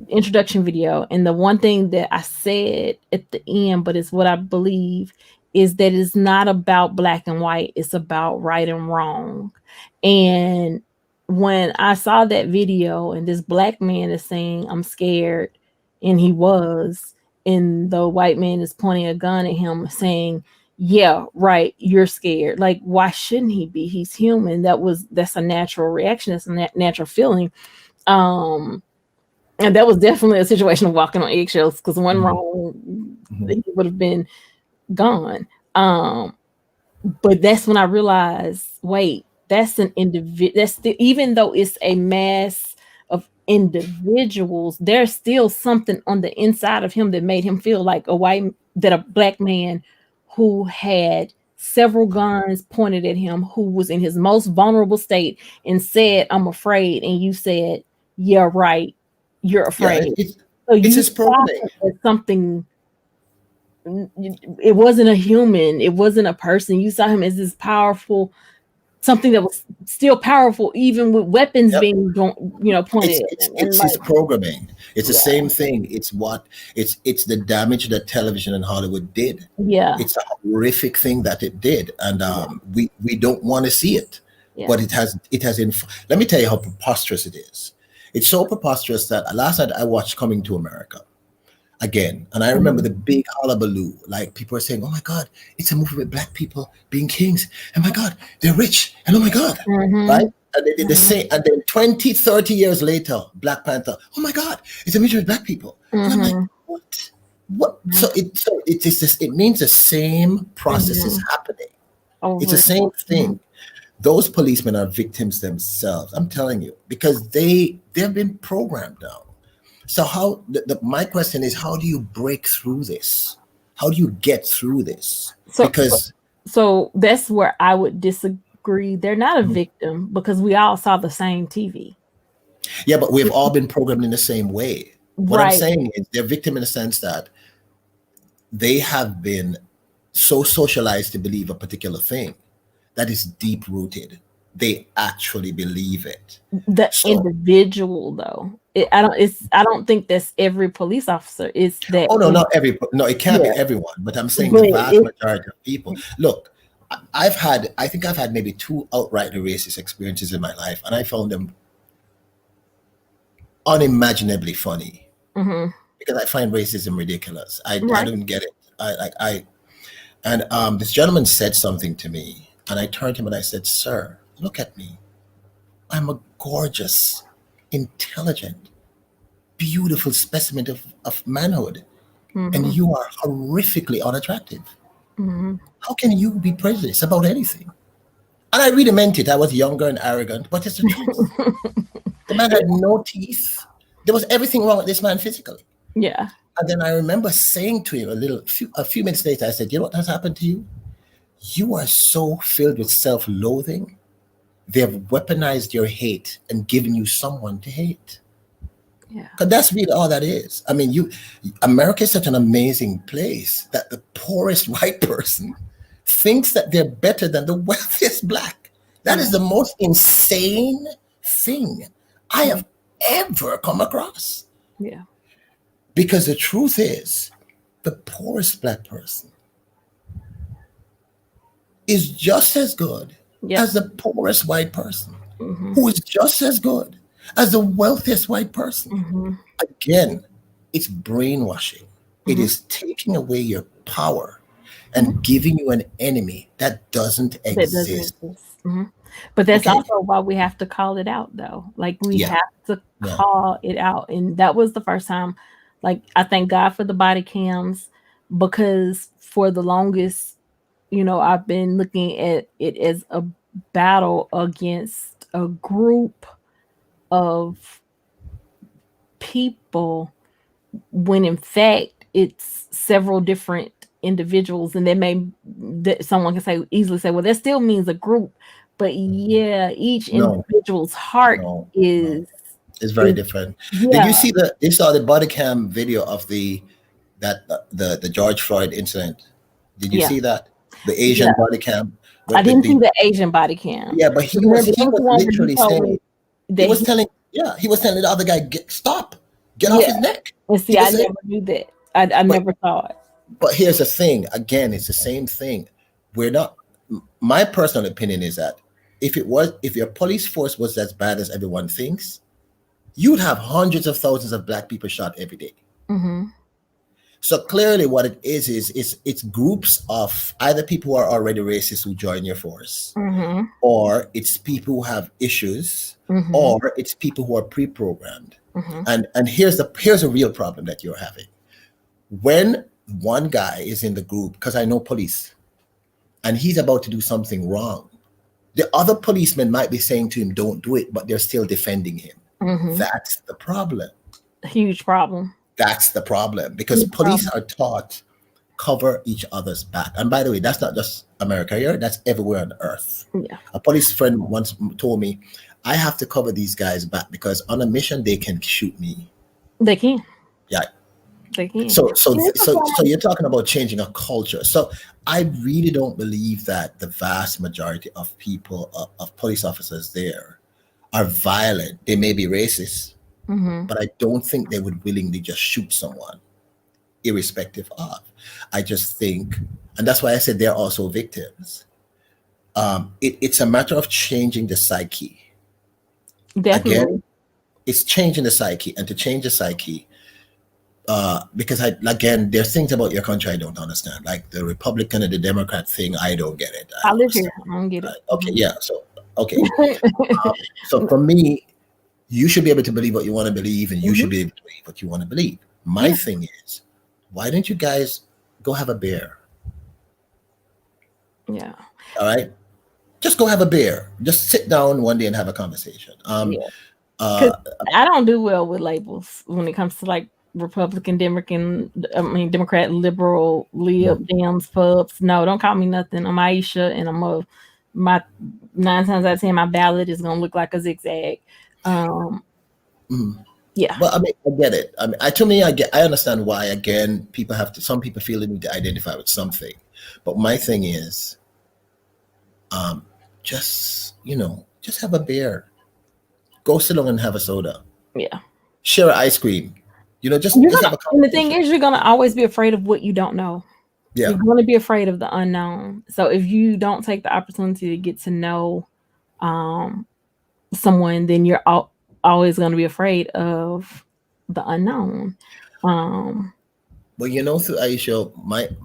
introduction video, and the one thing that I said at the end, but it's what I believe, is that it's not about black and white, it's about right and wrong. And when I saw that video and this black man is saying I'm scared, and he was, and the white man is pointing a gun at him saying, yeah, right, you're scared. Like, why shouldn't he be? He's human. That's a natural reaction, that's a natural feeling. And that was definitely a situation of walking on eggshells, because one wrong, he would have been gone. But that's when I realized, wait, that's an individual. Even though it's a mass of individuals, there's still something on the inside of him that made him feel like a black man who had several guns pointed at him, who was in his most vulnerable state, and said, I'm afraid. And you said, yeah, right, you're afraid. So it's you his saw programming. it as something. It wasn't a human. It wasn't a person. You saw him as this powerful, something that was still powerful, even with weapons being, pointed at him. It's his programming. It's the same thing. It's the damage that television and Hollywood did. Yeah. It's a horrific thing that it did, and we don't want to see it. Yeah. But it has. Let me tell you how preposterous it is. It's so preposterous that last night I watched Coming to America again, and I remember the big hullabaloo. Like, people are saying, "Oh my God, it's a movie with black people being kings. Oh my God, they're rich, and oh my God," right? And they did the same. And then 20, 30 years later, Black Panther. Oh my God, it's a movie with black people. And I'm like, what? What? So it means the same process is happening. It's the same thing. Those policemen are victims themselves. I'm telling you, because they've been programmed now. So how? My question is, how do you break through this? How do you get through this? So that's where I would disagree. They're not a victim, because we all saw the same TV. Yeah, but we've all been programmed in the same way. What I'm saying is, they're victim in the sense that they have been so socialized to believe a particular thing that is deep rooted. They actually believe it. The individual, though, I don't think that's every police officer. It's that. Oh no, not every. No, it can't be everyone. But I'm saying the vast majority of people. Look, I think I've had maybe 2 outrightly racist experiences in my life, and I found them unimaginably funny, because I find racism ridiculous. I don't get it. And this gentleman said something to me, and I turned to him and I said, "Sir, look at me. I'm a gorgeous, intelligent, beautiful specimen of manhood, and you are horrifically unattractive. How can you be prejudiced about anything?" And I really meant it. I was younger and arrogant, but it's the truth. The man had no teeth. There was everything wrong with this man physically. Yeah. And then I remember saying to him a few minutes later, I said, "You know what has happened to you? You are so filled with self-loathing. They have weaponized your hate and given you someone to hate." Yeah. Because that's really all that is. I mean, America is such an amazing place that the poorest white person thinks that they're better than the wealthiest black. That is the most insane thing I have ever come across. Yeah. Because the truth is, the poorest black person is just as good as the poorest white person, who is just as good as the wealthiest white person. Again, it's brainwashing. It is taking away your power and giving you an enemy that doesn't exist. But that's also why we have to call it out, though. Like, we have to call it out. And that was the first time, like, I thank God for the body cams, because for the longest, I've been looking at it as a battle against a group of people, when in fact it's several different individuals. And someone can easily say, well, that still means a group. But each individual's heart is very different. Did you saw the body cam video of the George Floyd incident? Did you see that? The Asian body cam? I didn't see the Asian body cam. Yeah, but he was literally saying, he was telling the other guy, stop. Get off Yeah. his neck. And see, I That's it. never knew that. I But never saw it. but here's the thing. Again, it's the same thing. We're not. My personal opinion is that if your police force was as bad as everyone thinks, you'd have hundreds of thousands of black people shot every day. Mm-hmm. So clearly, what it is it's groups of either people who are already racist who join your force, Mm-hmm. or it's people who have issues, Mm-hmm. or it's people who are pre-programmed. Mm-hmm. And here's a real problem that you're having. When one guy is in the group, because I know police, and he's about to do something wrong, the other policemen might be saying to him, "Don't do it," but they're still defending him. Mm-hmm. That's the problem. Huge problem. That's the problem because Huge police problem. are taught cover each other's back. And by the way, that's not just America here, that's everywhere on earth. Yeah. A police friend once told me, I have to cover these guys back because on a mission they can shoot me. They can. Yeah. They can. So you're talking about changing a culture. So I really don't believe that the vast majority of people, of police officers there, are violent. They may be racist, Mm-hmm. but I don't think they would willingly just shoot someone, irrespective of. I just think, and that's why I said they're also victims. It's a matter of changing the psyche. Definitely. Again, it's changing the psyche, and to change the psyche, because again, there's things about your country I don't understand, like the Republican and the Democrat thing. I don't get it. I live here. I don't get it. Okay, yeah. So okay, so for me, you should be able to believe what you want to believe, and you should be able to believe what you want to believe. My thing is, why don't you guys go have a beer? Yeah. All right, just go have a beer. Just sit down one day and have a conversation. Yeah. I don't do well with labels when it comes to like Republican, Democrat, liberal, lib, Dems, pubs. No, don't call me nothing. I'm Aisha, and my 9 times out of 10, my ballot is gonna look like a zigzag. Yeah. Well, I mean, I get it. I mean, I understand why. Again, some people feel the need to identify with something, but my thing is, just have a beer, go sit down and have a soda, Yeah. share ice cream, just have a And the conversation. thing is, you're gonna always be afraid of what you don't know. Yeah. You're gonna be afraid of the unknown. So if you don't take the opportunity to get to know someone, then you're always gonna be afraid of the unknown. Well, through Aisha,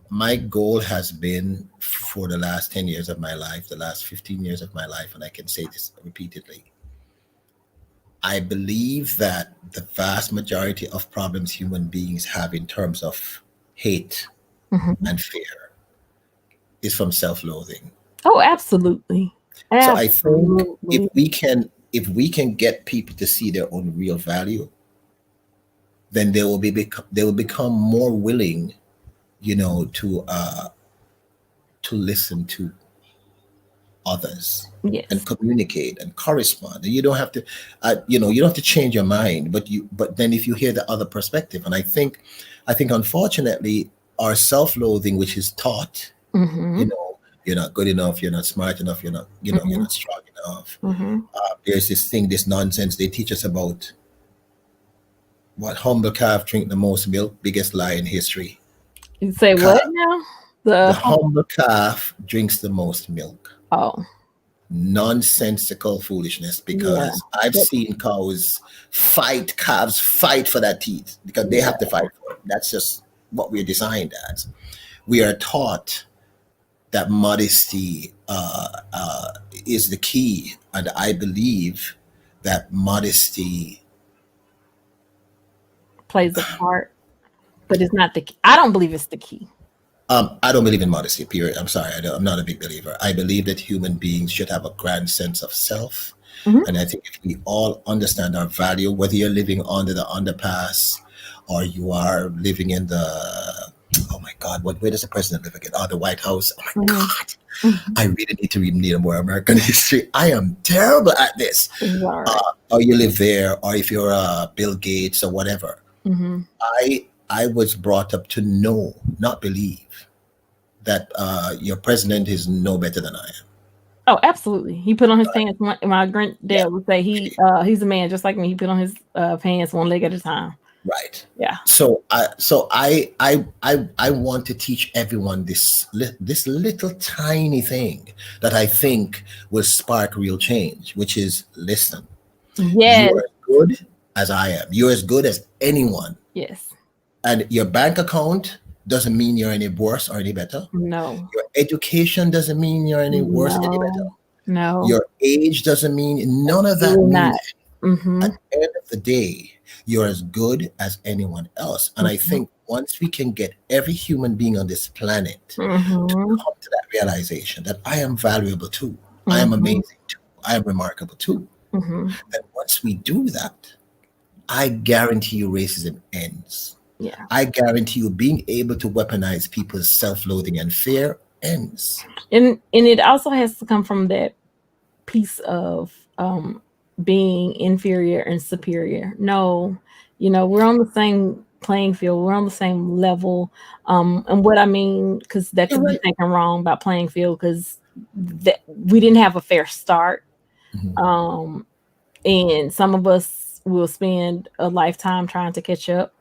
my goal has been for the last 10 years of my life, the last 15 years of my life, and I can say this repeatedly. I believe that the vast majority of problems human beings have in terms of hate and fear is from self-loathing. Oh, absolutely. So I think if we can get people to see their own real value, then they will become more willing, to listen to others. Yes. And communicate and correspond. And you don't have to, you don't have to change your mind, but then if you hear the other perspective, and I think unfortunately our self-loathing, which is taught, you're not good enough, you're not smart enough, you're not strong enough. There's this nonsense they teach us about what humble calf drink the most milk, biggest lie in history. You say what now? The humble calf drinks the most milk. Oh. Nonsensical foolishness, because I've seen calves fight for that teeth because they have to fight for it. That's just what we're designed as. We are taught that modesty is the key, and I believe that modesty plays a part, but it's not the key. I don't believe it's the key. I don't believe in modesty, period. I'm sorry. I'm not a big believer. I believe that human beings should have a grand sense of self. And I think if we all understand our value, whether you're living under the underpass or you are living in the, oh my God, where does the president live again? Oh, the White House. Oh my God. I really need to read more American history. I am terrible at this. Or you live there, or if you're Bill Gates or whatever. I was brought up to know, not believe, that your president is no better than I am. Oh, absolutely. He put on his pants. My granddad would say he's a man just like me. He put on his pants one leg at a time. Right. Yeah. So I want to teach everyone this little tiny thing that I think will spark real change, which is listen. You Yes. are as good as I am. You're as good as anyone. Yes. And your bank account doesn't mean you're any worse or any better. No. Your education doesn't mean you're any worse, any better. No. No. Your age doesn't mean none of that You're not. means. Mm-hmm. At the end of the day, you're as good as anyone else. And I Mm-hmm. think once we can get every human being on this planet to Mm-hmm. come to that realization that I am valuable too, I am Mm-hmm. amazing too, I am remarkable too, Mm-hmm. then once we do that, I guarantee you racism ends. Yeah. I guarantee you being able to weaponize people's self loathing and fear ends. And it also has to come from that piece of being inferior and superior. No, we're on the same playing field. We're on the same level. And what I mean, because that You're could be right. taken wrong about playing field, because that we didn't have a fair start. Mhm. Um, and some of us will spend a lifetime trying to catch up.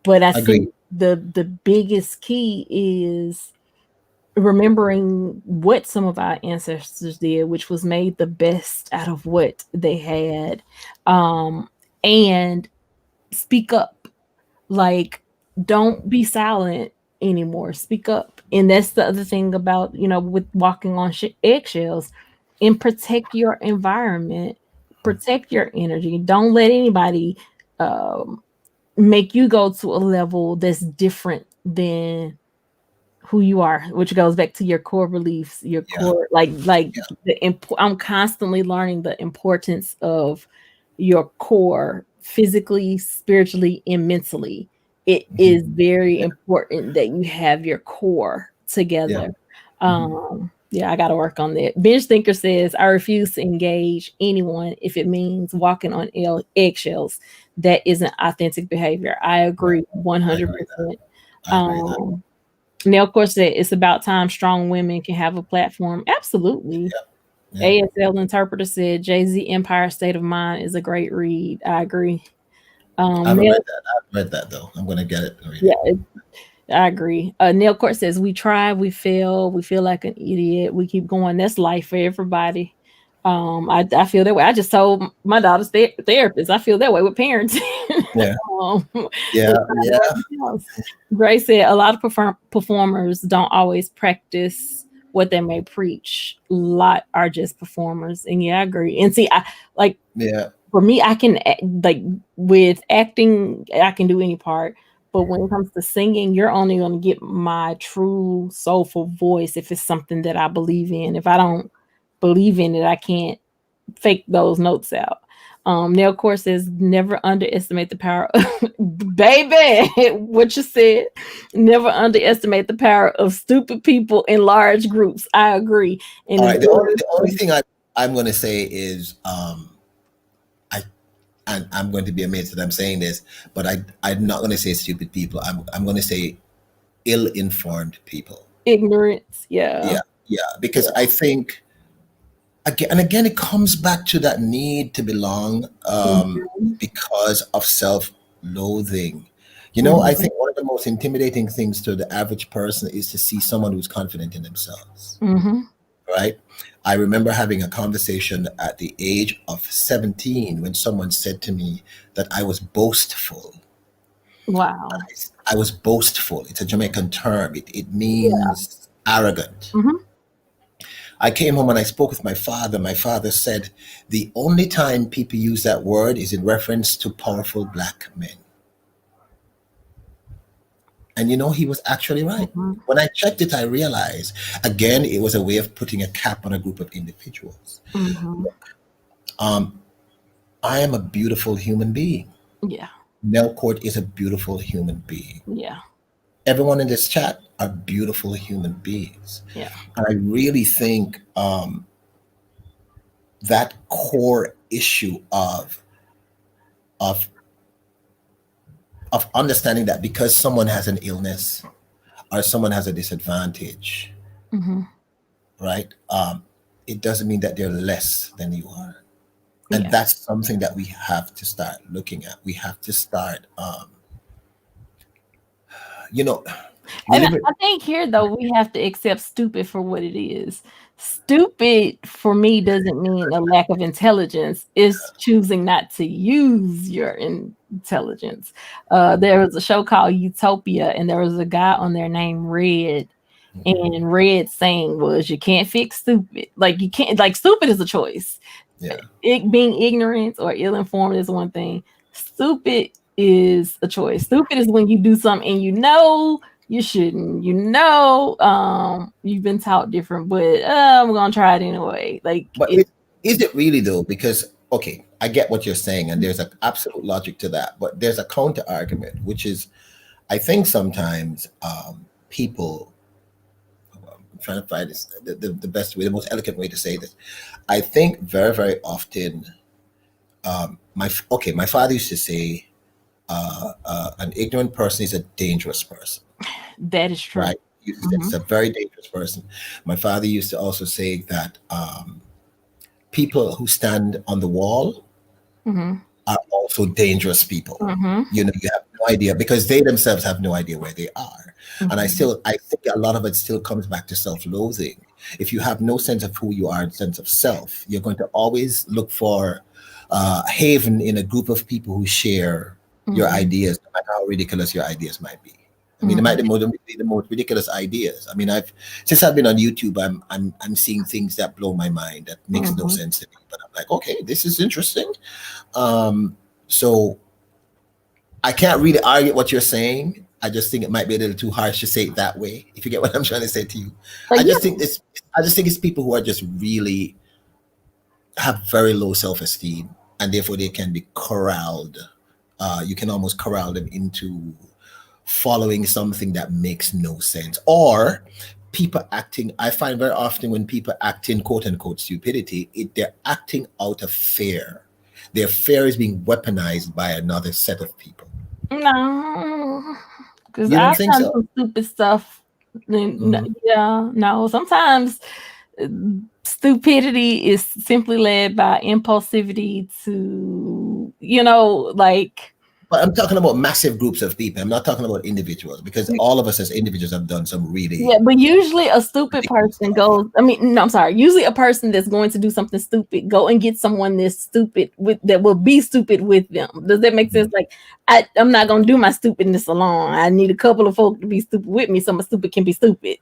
But I Agreed. think the biggest key is remembering what some of our ancestors did, which was made the best out of what they had, and speak up. Like, don't be silent anymore. Speak up. And that's the other thing about, with walking on eggshells, and protect your environment, protect your energy. Don't let anybody um, make you go to a level that's different than who you are, which goes back to your core beliefs, your Yeah. core, like Yeah. I'm constantly learning the importance of your core, physically, spiritually, and mentally. It Mhm. is very Yeah. important that you have your core Yeah. together. Mhm. Yeah, I got to work on that. Bench Thinker says, I refuse to engage anyone if it means walking on eggshells. That isn't authentic behavior. I Yeah. agree I agree that. 100%. I agree that. Now, of course, said it's about time strong women can have a platform. Absolutely. Yeah. Yeah. ASL interpreter said Jay-Z Empire State of Mind is a great read. I agree. I haven't Neil, read that. I've read that though. I'm gonna get it and read yeah, it. I agree. Neil Court says we try, we fail, we feel like an idiot, we keep going. That's life for everybody. I feel that way. I just told my daughter's therapist I feel that way with parenting. Yeah. With Yeah. Yeah. everything else. Gray said a lot of performers don't always practice what they may preach. A lot are just performers, and yeah, I agree. And see, I like Yeah. for me, I can like with acting, I can do any part. But when it comes to singing, you're only going to get my true soulful voice if it's something that I believe in. If I don't believe in it, I can't fake those notes out. Nell Core says, never underestimate the power of baby, what you said. Never underestimate the power of stupid people in large groups. I agree. And All in right. The only thing I'm gonna say is I and I'm going to be amazed that I'm saying this, but I'm not gonna say stupid people. I'm gonna say ill informed people. ignorance, yeah. Yeah. Yeah. Yeah. Because I think again it comes back to that need to belong Mhm, because of self-loathing. I mhm, think one of the most intimidating things to the average person is to see someone who's confident in themselves, mhm. right? I remember having a conversation at the age of 17 when someone said to me that I was boastful. Wow. I was boastful. It's a Jamaican term. It Yeah. means arrogant. Mhm. I came home and I spoke with my father. My father said the only time people use that word is in reference to powerful black men. And he was actually right. Mhm. When I checked it, I realized again it was a way of putting a cap on a group of individuals. Mhm. Um, I am a beautiful human being. Yeah. Nell Court is a beautiful human being. Yeah. Everyone in this chat are beautiful human beings. Yeah. And I really think that core issue of of understanding that because someone has an illness or someone has a disadvantage, Mhm. right? It doesn't mean that they're less than you are. And Yeah. that's something that we have to start looking at. We have to start, you know, we And live I think here though we have to accept stupid for what it is. Stupid for me doesn't mean a lack of intelligence. It's choosing not to use your intelligence. There was a show called Utopia, and there was a guy on there named Red. And Red's saying was, you can't fix stupid. Like, you can't, like, stupid is a choice. yeah. It being ignorant or ill-informed is one thing. Stupid is a choice. Stupid is when you do something and you know you shouldn't. You know, you've been taught different, but I'm gonna try it anyway. Like But it. is it really though? Because okay, I get what you're saying, and there's an absolute logic to that. But there's a counter argument, which is, I think sometimes people. I'm trying to find this, the best way, the most elegant way to say this. I think very, very often, my father used to say, an ignorant person is a dangerous person, That is true. right? He used to say Hmm. it's a very dangerous person. My father used to also say that people who stand on the wall Hmm. are also dangerous people. Hmm. You know, you have no idea because they themselves have no idea where they are. And Hmm. I think a lot of it still comes back to self-loathing. If you have no sense of who you are and sense of self, you're going to always look for haven in a group of people who share your Hmm. ideas, no matter how ridiculous your ideas might be. I mean, it might Hmm. be the most ridiculous ideas. I mean, I've since I've been on YouTube, I'm seeing things that blow my mind that makes no Hmm. sense to me. But I'm like, okay, this is interesting. Um, so I can't really argue what you're saying. I just think it might be a little too harsh to say it that way. If you get what I'm trying to say to you, But I yeah. just think it's I just think it's people who are just really have very low self-esteem, and therefore they can be corralled. You can almost corral them into following something that makes no sense, or people acting. I find very often when people act in quote unquote stupidity, they're acting out of fear. Their fear is being weaponized by another set of people. No, because You don't I've think done so? some stupid stuff. Hmm. Yeah, no. Sometimes uh, stupidity is simply led by impulsivity to, like, But I'm talking about massive groups of people. I'm not talking about individuals because all of us as individuals have done some yeah, really but usually a stupid ridiculous person stuff. goes, I mean, no, I'm sorry. Usually a person that's going to do something stupid go and get someone that's stupid with that will be stupid with them. Does that make sense? Mhm. Like, I'm not gonna do my stupidness alone. I need a couple of folk to be stupid with me, so my stupid can be stupid,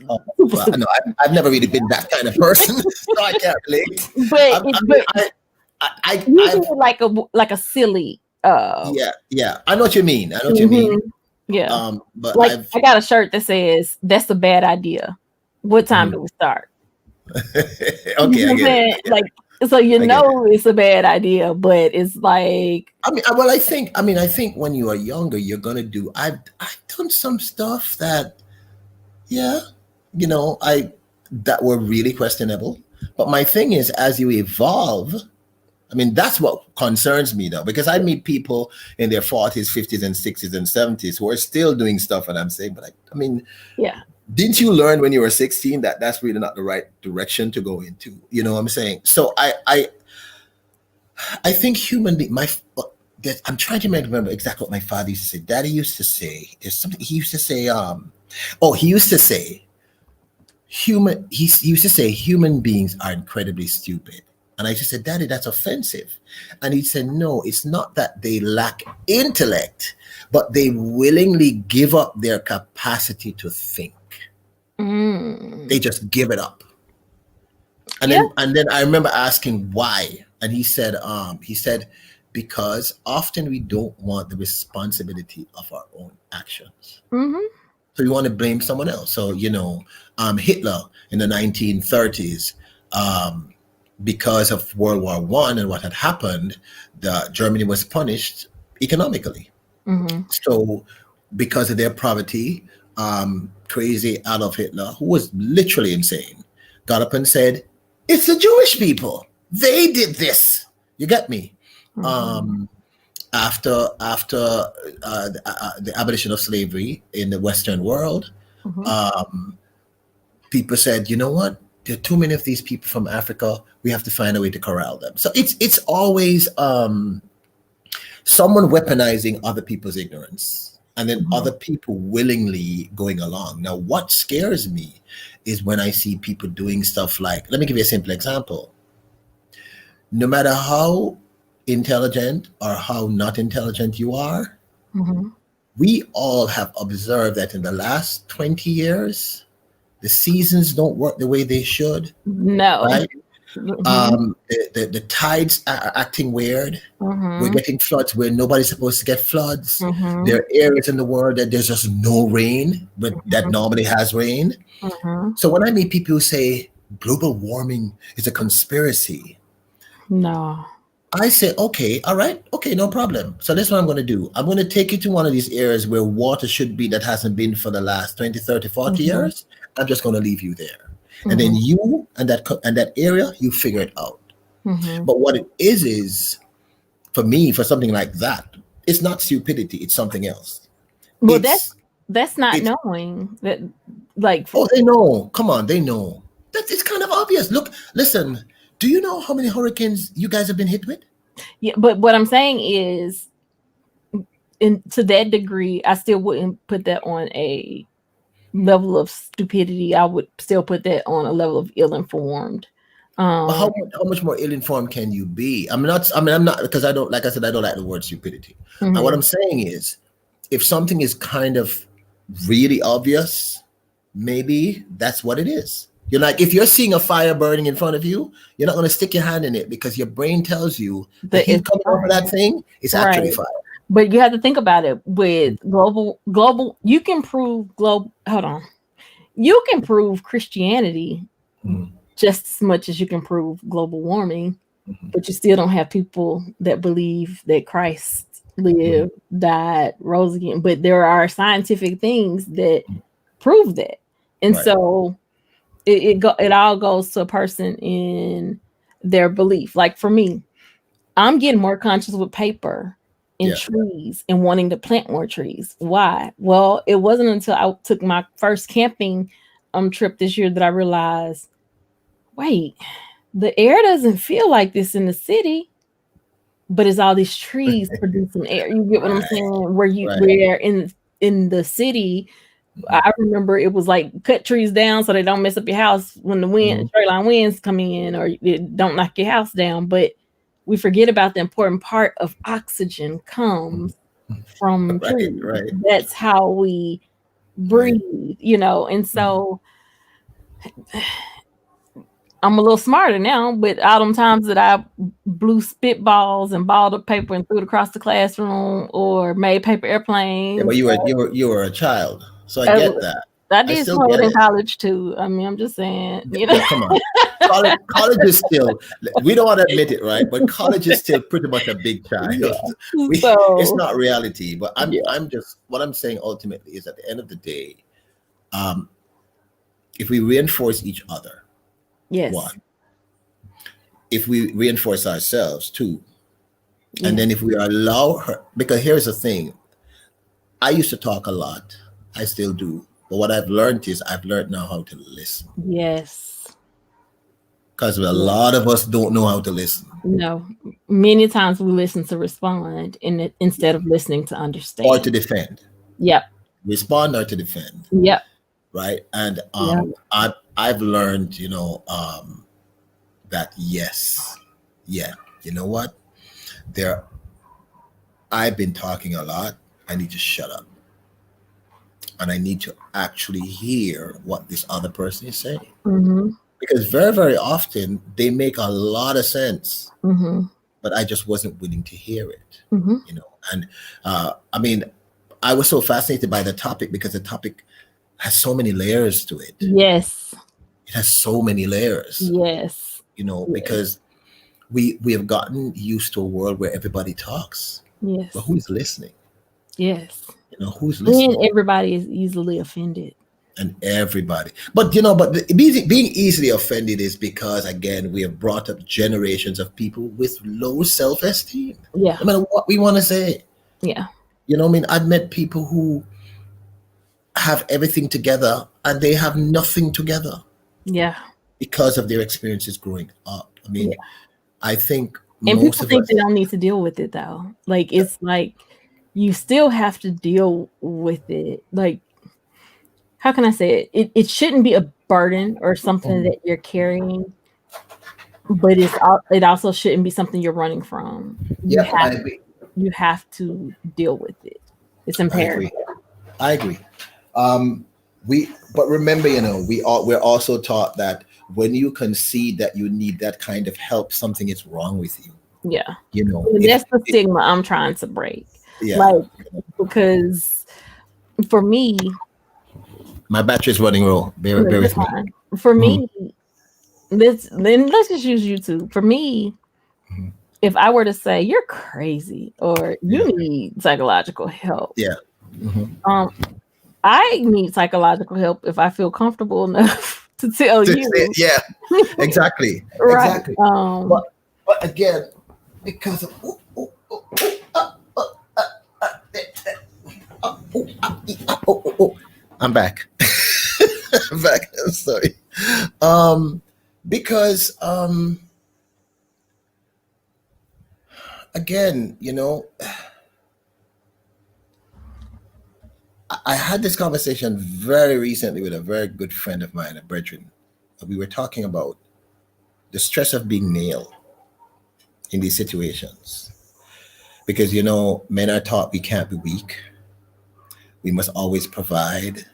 Oh, super well, stupid. no, I've never really been that kind of person, so I can't relate. But I mean, but I've usually like a silly yeah, yeah. I know what you mean. I know what you mean. mhm, yeah. But Like I've I got a shirt that says that's a bad idea. What time mhm. do we start? You Okay, know I what I'm get it. saying? I get Like, it. so I get it. it's a bad idea, but it's like, I mean, well, I think when you are younger, you're gonna do. I've done some stuff that, yeah, I that were really questionable. But my thing is, as you evolve, I mean, that's what concerns me though, because I meet people in their 40s, 50s, and 60s and 70s who are still doing stuff, and I'm saying, but I mean, yeah. didn't you learn when you were 16 that that's really not the right direction to go into? You know what I'm saying? So I think I'm trying to remember exactly what my father used to say. Daddy used to say, there's something he used to say. He used to say, he used to say human beings are incredibly stupid. And I just said, Daddy, that's offensive. And he said, no, it's not that they lack intellect, but they willingly give up their capacity to think. They Mm. just give it up. And Yeah. then I remember asking why. And he said, because often we don't want the responsibility of our own actions. Hmm. So you want to blame someone else. So, Hitler in the 1930s, um, because of World War One and what had happened, Germany was punished economically. Hmm. So, because of their poverty, crazy Adolf Hitler, who was literally insane, got up and said, "It's the Jewish people. They did this." You get me? Hmm. Um, after the abolition of slavery in the Western world, Hmm. um, people said, "You know what? there are too many of these people from Africa. We have to find a way to corral them. So it's always someone weaponizing other people's ignorance, and then other people willingly going along. Now, what scares me is when I see people doing stuff like, let me give you a simple example. No matter how intelligent or how not intelligent you are, we all have observed that in the last 20 years, the seasons don't work the way they should, No. right? The tides are acting weird. We're getting floods where nobody's supposed to get floods. There are areas in the world that there's just no rain, but that normally has rain. So when I meet people who say global warming is a conspiracy, No. I say, okay, all right, okay, no problem. So this is what I'm going to do. I'm going to take you to one of these areas where water should be that hasn't been for the last 20, 30, 40 years. I'm just going to leave you there. And then you and that area, you figure it out. But what it is for me, for something like that, it's not stupidity, it's something else. Well, that's not knowing that, like. Oh, they know. Come on, they know. It's kind of obvious. Look, listen. Do you know how many hurricanes you guys have been hit with? Yeah, but what I'm saying is, to that degree, I still wouldn't put that on a level of stupidity. I would still put that on a level of ill-informed. But how much more ill-informed can you be? I'm not because I don't, like I said, I don't like the word stupidity. And what I'm saying is, if something is kind of really obvious, maybe that's what it is. You're like, if you're seeing a fire burning in front of you, you're not going to stick your hand in it because your brain tells you the heat coming off of that thing is actually fire. But you have to think about it with global. You can prove global. Hold on, you can prove Christianity just as much as you can prove global warming, but you still don't have people that believe that Christ lived, died, rose again. But there are scientific things that prove that, and so. It all goes to a person in their belief. Like for me, I'm getting more conscious with paper and trees and wanting to plant more trees. Why? Well, it wasn't until I took my first camping trip this year that I realized, wait, the air doesn't feel like this in the city, but it's all these trees producing air. You get what I'm saying? Where in the city, I remember it was like cut trees down so they don't mess up your house when the straight line winds come in, or it don't knock your house down. But we forget about the important part of oxygen comes from trees. Right. That's how we breathe, and so I'm a little smarter now, but all them times that I blew spitballs and balled up paper and threw it across the classroom or made paper airplanes. Yeah, but you were a child. So I get that. I did some in college too. I mean, I'm just saying, Come on. College is still, we don't want to admit it, right? But college is still pretty much a big child. It's not reality. But I'm just, what I'm saying ultimately is at the end of the day, if we reinforce each other, one, if we reinforce ourselves, two, and then if we allow her, because here's the thing, I used to talk a lot. I still do. But what I've learned is I've learned now how to listen. Yes. Because a lot of us don't know how to listen. No. Many times we listen to respond instead of listening to understand. Or to defend. Yep. Respond or to defend. Yep. Right? And I've learned, that you know what? I've been talking a lot. I need to shut up. And I need to actually hear what this other person is saying. Because very, very often they make a lot of sense, but I just wasn't willing to hear it. And I mean, I was so fascinated by the topic because the topic has so many layers to it. Yes. It has so many layers. Yes. Because we have gotten used to a world where everybody talks. Yes. But who's listening? Yes. Who's listening? And everybody is easily offended. And everybody. But being easily offended is because, again, we have brought up generations of people with low self-esteem. Yeah. No matter what we want to say. Yeah. I've met people who have everything together and they have nothing together. Yeah. because of their experiences growing up. I mean, Yeah. I think And most people of think us, they don't need to deal with it though. Like it's like you still have to deal with it. Like how can I say it? It shouldn't be a burden or something Mhm. that you're carrying, but it also shouldn't be something you're running from. Yep, I agree. You have to deal with it. It's I imperative. agree. I agree. Um, but remember, we're also taught that when you concede that you need that kind of help, something is wrong with you. Yeah. You know, And if that's the it, stigma I'm trying to break. yeah, Like because for me, my battery's running low. no, Bear you're with me. fine. For Mhm. me, let's just use YouTube. For me, Mhm. if I were to say you're crazy or Yeah, you need psychological help, yeah. Mhm. um, I need psychological help if I feel comfortable enough to tell you. Yeah, exactly, Right. exactly. But again, because of I'm back. I'm back. I'm sorry. Um, because again, I had this conversation very recently with a very good friend of mine, a brethren. We were talking about the stress of being male in these situations. Because, men are taught we can't be weak. We must always provide.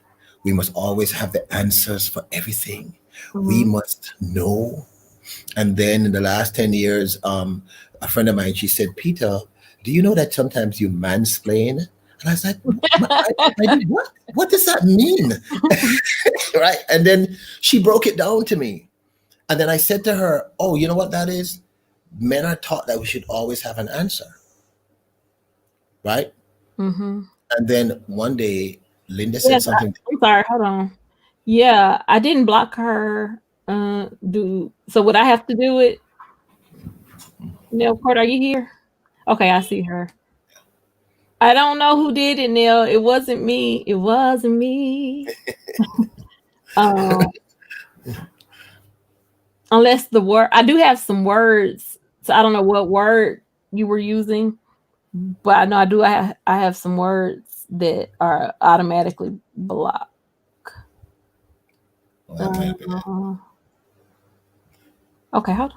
We must always have the answers for everything. We Mhm. must know. And then in the last 10 years, a friend of mine, she said, Peter, do you know that sometimes you mansplain? And I said, I did what? What does that mean? Right? And then she broke it down to me. And then I said to her, oh, you know what that is? Men are taught that we should always have an answer. Right? Mhm. And then one day, Linda said Yes, something. I'm sorry. Hold on. Yeah, I didn't block her. Do so. Would I have to do it? Neil Court, are you here? Okay, I see her. I don't know who did it, Neil. It wasn't me. It wasn't me. Um, unless the word, I do have some words. So I don't know what word you were using, but I know I have some words that are automatically blocked. Well, that might have been it. Uh, okay, hold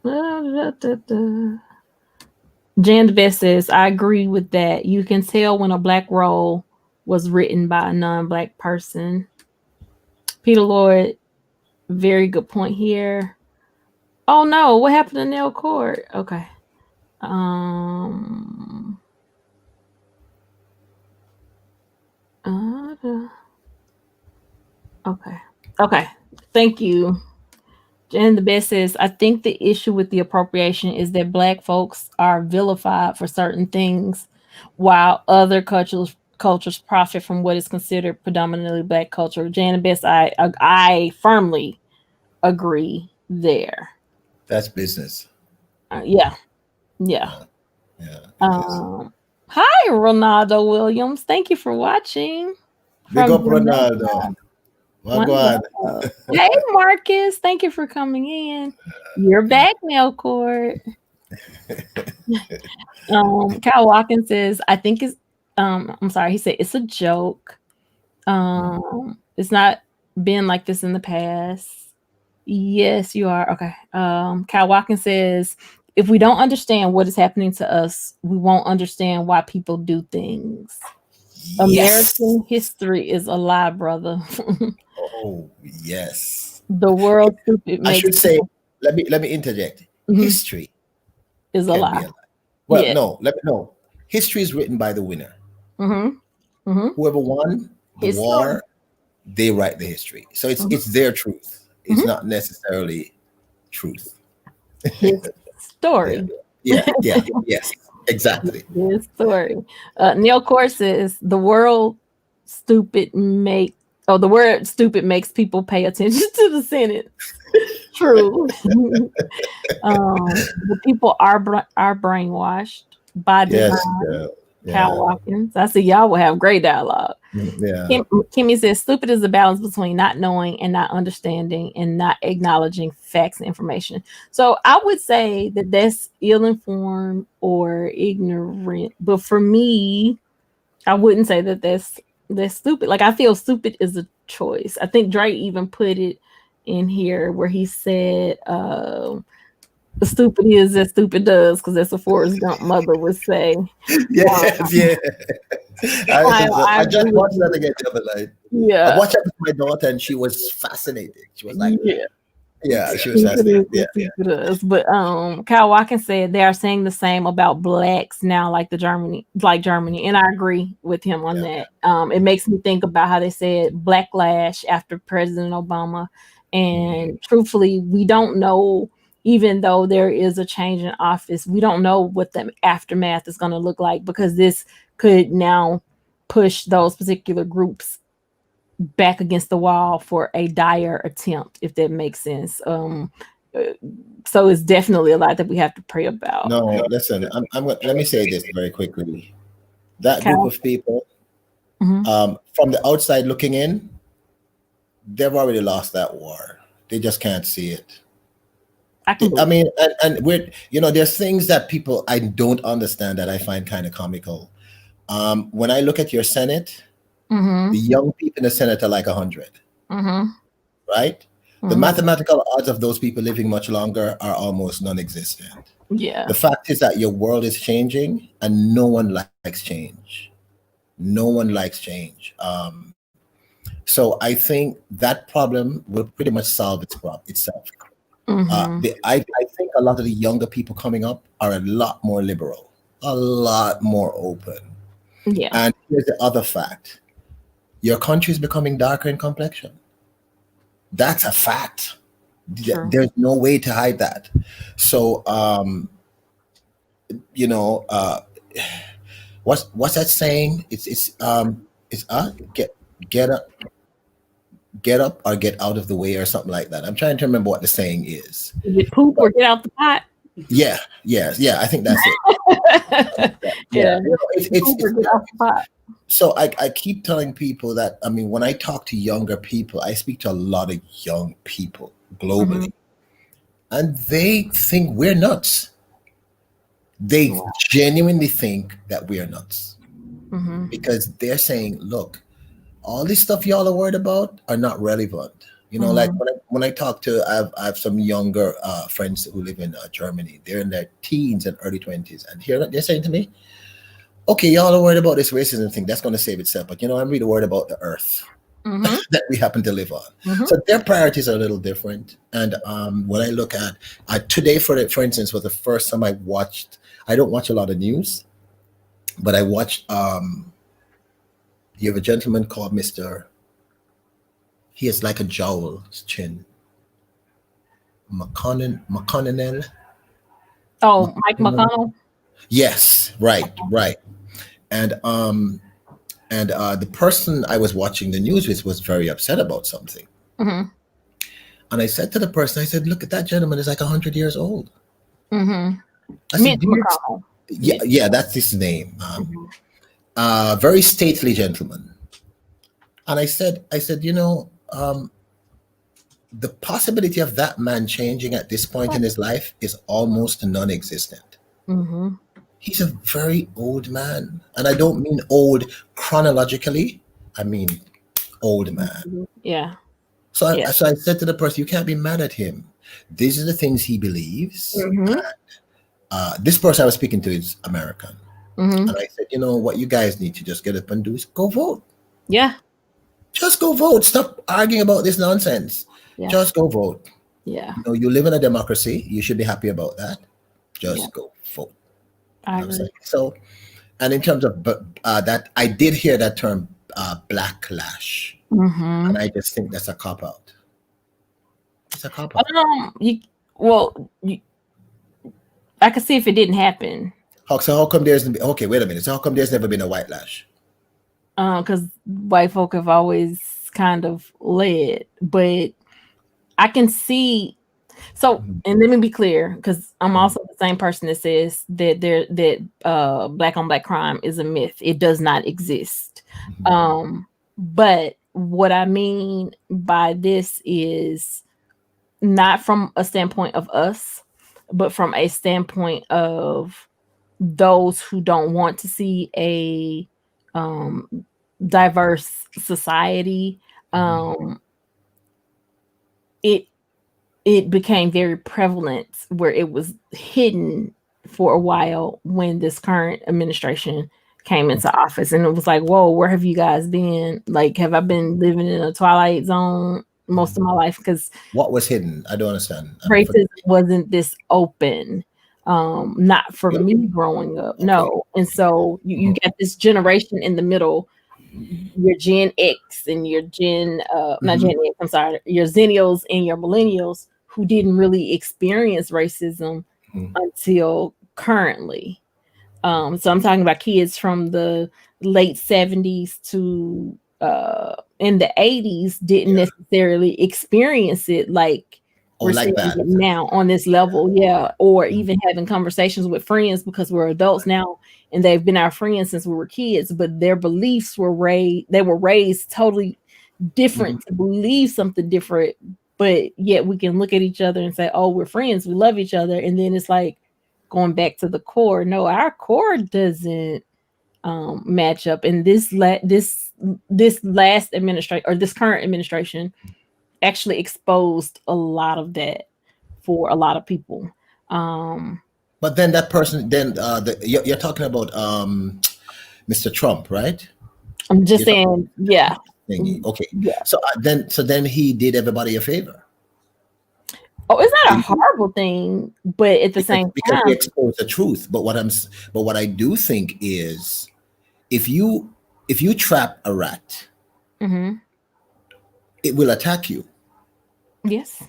on. Jan the Best says, I agree with that. You can tell when a black role was written by a non-black person. Peter Lloyd, very good point here. Oh no, what happened to Neil Court? Okay. Um uh, okay. Okay. Thank you. Jan the Best says, I think the issue with the appropriation is that black folks are vilified for certain things while other cultures profit from what is considered predominantly black culture. Jan the Best, I firmly agree there. That's business. Yeah. Yeah. Yeah, yeah. Because Um Hi Ronaldo Williams. Thank you for watching big from up Jamaica. Ronaldo. Well, One go on. love. Hey Marcus, thank you for coming in. You're back now, Court. Kyle Watkins says, I think it's I'm sorry, he said it's a joke. It's not been like this in the past. Yes, you are. Okay. Kyle Watkins says, if we don't understand what is happening to us, we won't understand why people do things. Yes. American history is a lie, brother. Oh, yes. The world stupid I makes should say, people let me interject. Mhm, History is a can lie. be a lie. Well, Yeah. no, let me no. History is written by the winner. Mm-hmm. Mm-hmm. Whoever won the His story. war, they write the history. So it's Mhm, it's their truth. It's mhm. not necessarily truth. His Yeah. story. Yeah. Yeah. Yes. Exactly. His story. Neil Core says the word stupid makes people pay attention to the sentence. True. The people are brainwashed by Yes. design. Yeah. Kyle Yeah. Watkins. I see y'all will have great dialogue. Yeah. Kimmy says, stupid is the balance between not knowing and not understanding and not acknowledging facts and information. So I would say that that's ill informed or ignorant. But for me, I wouldn't say that that's stupid. Like I feel stupid is a choice. I think Drake even put it in here where he said, stupid is as stupid does, because that's what Forrest Gump mother would say. Yes, yeah. I I agree just with watched that you. again the other night. I Yeah. watched it with my daughter, and she was fascinated. She was like, Yeah. "Yeah, she was Stupid fascinated." is Yeah, what stupid is. But Kyle Watkins said they are saying the same about blacks now, like Germany. And I agree with him on yeah. that. It makes me think about how they said backlash after President Obama. Mhm. And truthfully, we don't know, even though there is a change in office, we don't know what the aftermath is going to look like, because this could now push those particular groups back against the wall for a dire attempt, if that makes sense. Uh, so it's definitely a lot that we have to pray about. No, listen. Let me say this very quickly. That group Cal? of people, Mhm. from the outside looking in, they've already lost that war. They just can't see it. I can I believe. mean, and we're, there's things that people I don't understand that I find kind of comical. When I look at your Senate, the Mm-hmm. young people in the Senate are like 100, Mm-hmm. right? The Mm-hmm. mathematical odds of those people living much longer are almost non-existent. The Yeah. fact is that your world is changing, and no one likes change. No one likes change. So I think that problem will pretty much solve itself. Mm-hmm. I think a lot of the younger people coming up are a lot more liberal, a lot more open. Yeah. And here's the other fact: your country is becoming darker in complexion. That's a fact. True. There's no way to hide that. So, you know, what's that saying? It's get up, get up or get out of the way or something like that. I'm trying to remember what the saying is. Is it poop But or get out the pot? yeah, yeah. I think that's it. Yeah, Yeah. Poop or it's get out the pot. so I keep telling people that, I mean, when I talk to younger people, I speak to a lot of young people Mm-hmm. globally, and they think we're nuts. They genuinely think that we're nuts Mm-hmm. because they're saying, look, all this stuff y'all are worried about are not relevant. Like Mm-hmm. when I talk to, I have some younger friends who live in Germany. They're in their teens and early 20s, and here they're saying to me, okay, y'all are worried about this racism thing. That's going to save itself. But I'm really worried about the earth Mm-hmm. that we happen to live on. Mm-hmm. So their priorities are a little different. And when I look at today, for instance, was the first time I watched. I don't watch a lot of news, but I watched. You have a gentleman called Mister. He has like a jowl's chin. McConnell. Oh, Mike McConnell. Yes, right, right. And the person I was watching the news with was very upset about something. Mm-hmm. And I said to the person, I said, look at that gentleman is like 100 years old. Mm-hmm. I said, Mitch do you McConnell. yeah, Mitch. yeah, that's his name. Mm-hmm. Very stately gentleman. And I said, the possibility of that man changing at this point in his life is almost non-existent. Mm-hmm. He's a very old man. And I don't mean old chronologically. I mean old man. Yeah. So Yeah. I said to the person, you can't be mad at him. These are the things he believes. Mm-hmm. This person I was speaking to is American. Mm-hmm. And I said, what you guys need to just get up and do is go vote. Yeah. Just go vote. Stop arguing about this nonsense. Yeah. Just go vote. Yeah. You live in a democracy. You should be happy about that. Yeah. Just go vote. I You know what I'm agree. saying? So, and in terms of that, I did hear that term backlash. Mm-hmm. And I just think that's a cop out. It's a cop out. You well, you, I could see if it didn't happen. So how come there's okay? Wait a minute. So how come there's never been a white lash? Because white folk have always kind of led, but I can see. So, Mhm. and let me be clear, because I'm Mhm. also the same person that says that black on black crime is a myth. It does not exist. Mhm. But what I mean by this is not from a standpoint of us, but from a standpoint of those who don't want to see a um, diverse society. Mhm. Um, it it became very prevalent where it was hidden for a while when this current administration came into office, and it was like, whoa, where have you guys been? Like, have I been living in a twilight zone most of Mhm. my life? Because What was hidden? I don't understand. racism wasn't this open, not for Really? me growing up, Okay. no. And so you Mhm. got this generation in the middle, your Gen X and your not Gen Mhm. X, I'm sorry, your Zennials and your Millennials who didn't really experience racism Mhm. until currently. So I'm talking about kids from the late 70s to in the 80s didn't Yeah. necessarily experience it like Oh, we're like seeing that. it now on this level, yeah, or Mhm. even having conversations with friends because we're adults now and they've been our friends since we were kids, but their beliefs were raised, they were raised totally Mhm. different to believe something different, but yet we can look at each other and say, oh, we're friends, we love each other, and then it's like going back to the core. No, our core doesn't match up, and this last administration or this current administration actually exposed a lot of that for a lot of people. um But then that person, then you're talking about Mr. Trump, right? I'm just You're talking saying, yeah. thingy. Okay. Yeah. So then he did everybody a favor. Oh, it's not a Did he? horrible thing, but at the same Because he time. exposed the truth. But what I do think is if you trap a rat, Mhm. it will attack you. Yes.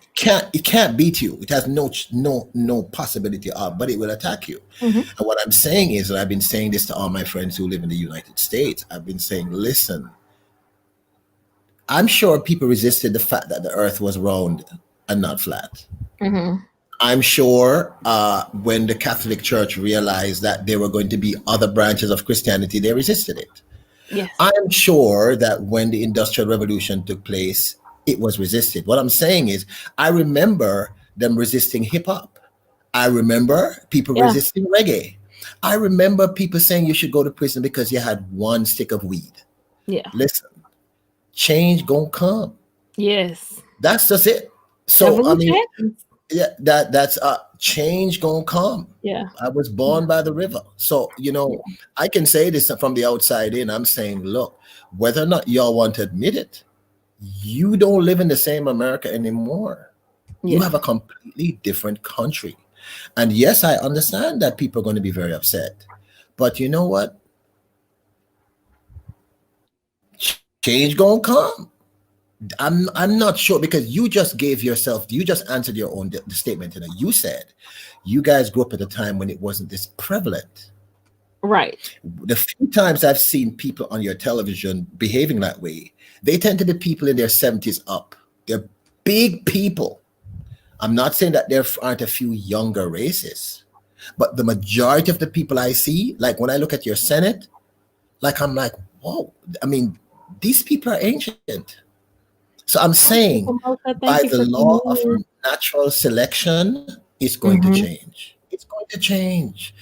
It can't beat you. It has no possibility of, but it will attack you. Mhm. And what I'm saying is that I've been saying this to all my friends who live in the United States. I've been saying, listen, I'm sure people resisted the fact that the earth was round and not flat. Mhm. I'm sure when the Catholic Church realized that there were going to be other branches of Christianity, they resisted it. Yes. I'm sure that when the Industrial Revolution took place, it was resisted. What I'm saying is, I remember them resisting hip hop. I remember people Yeah. resisting reggae. I remember people saying you should go to prison because you had one stick of weed. Yeah. Listen, change gonna come. Yes. That's just it. So I Evolution mean, happens. yeah, that's change gonna come. Yeah. I was born by the river, so I can say this from the outside in. I'm saying, look, whether or not y'all want to admit it, you don't live in the same America anymore. You Yeah. have a completely different country, and yes, I understand that people are going to be very upset, but you know what? Change gonna come. I'm not sure because you just answered your own the statement. You said you guys grew up at a time when it wasn't this prevalent. Right. The few times I've seen people on your television behaving that way, they tend to be people in their 70s up. They're big people. I'm not saying that there aren't a few younger races, but the majority of the people I see, like when I look at your Senate, like I'm like, whoa. I mean, these people are ancient. So I'm Thank you saying for Mocha. by Thank you the for law being of here. natural selection, it's going to Mhm. change. It's going to change.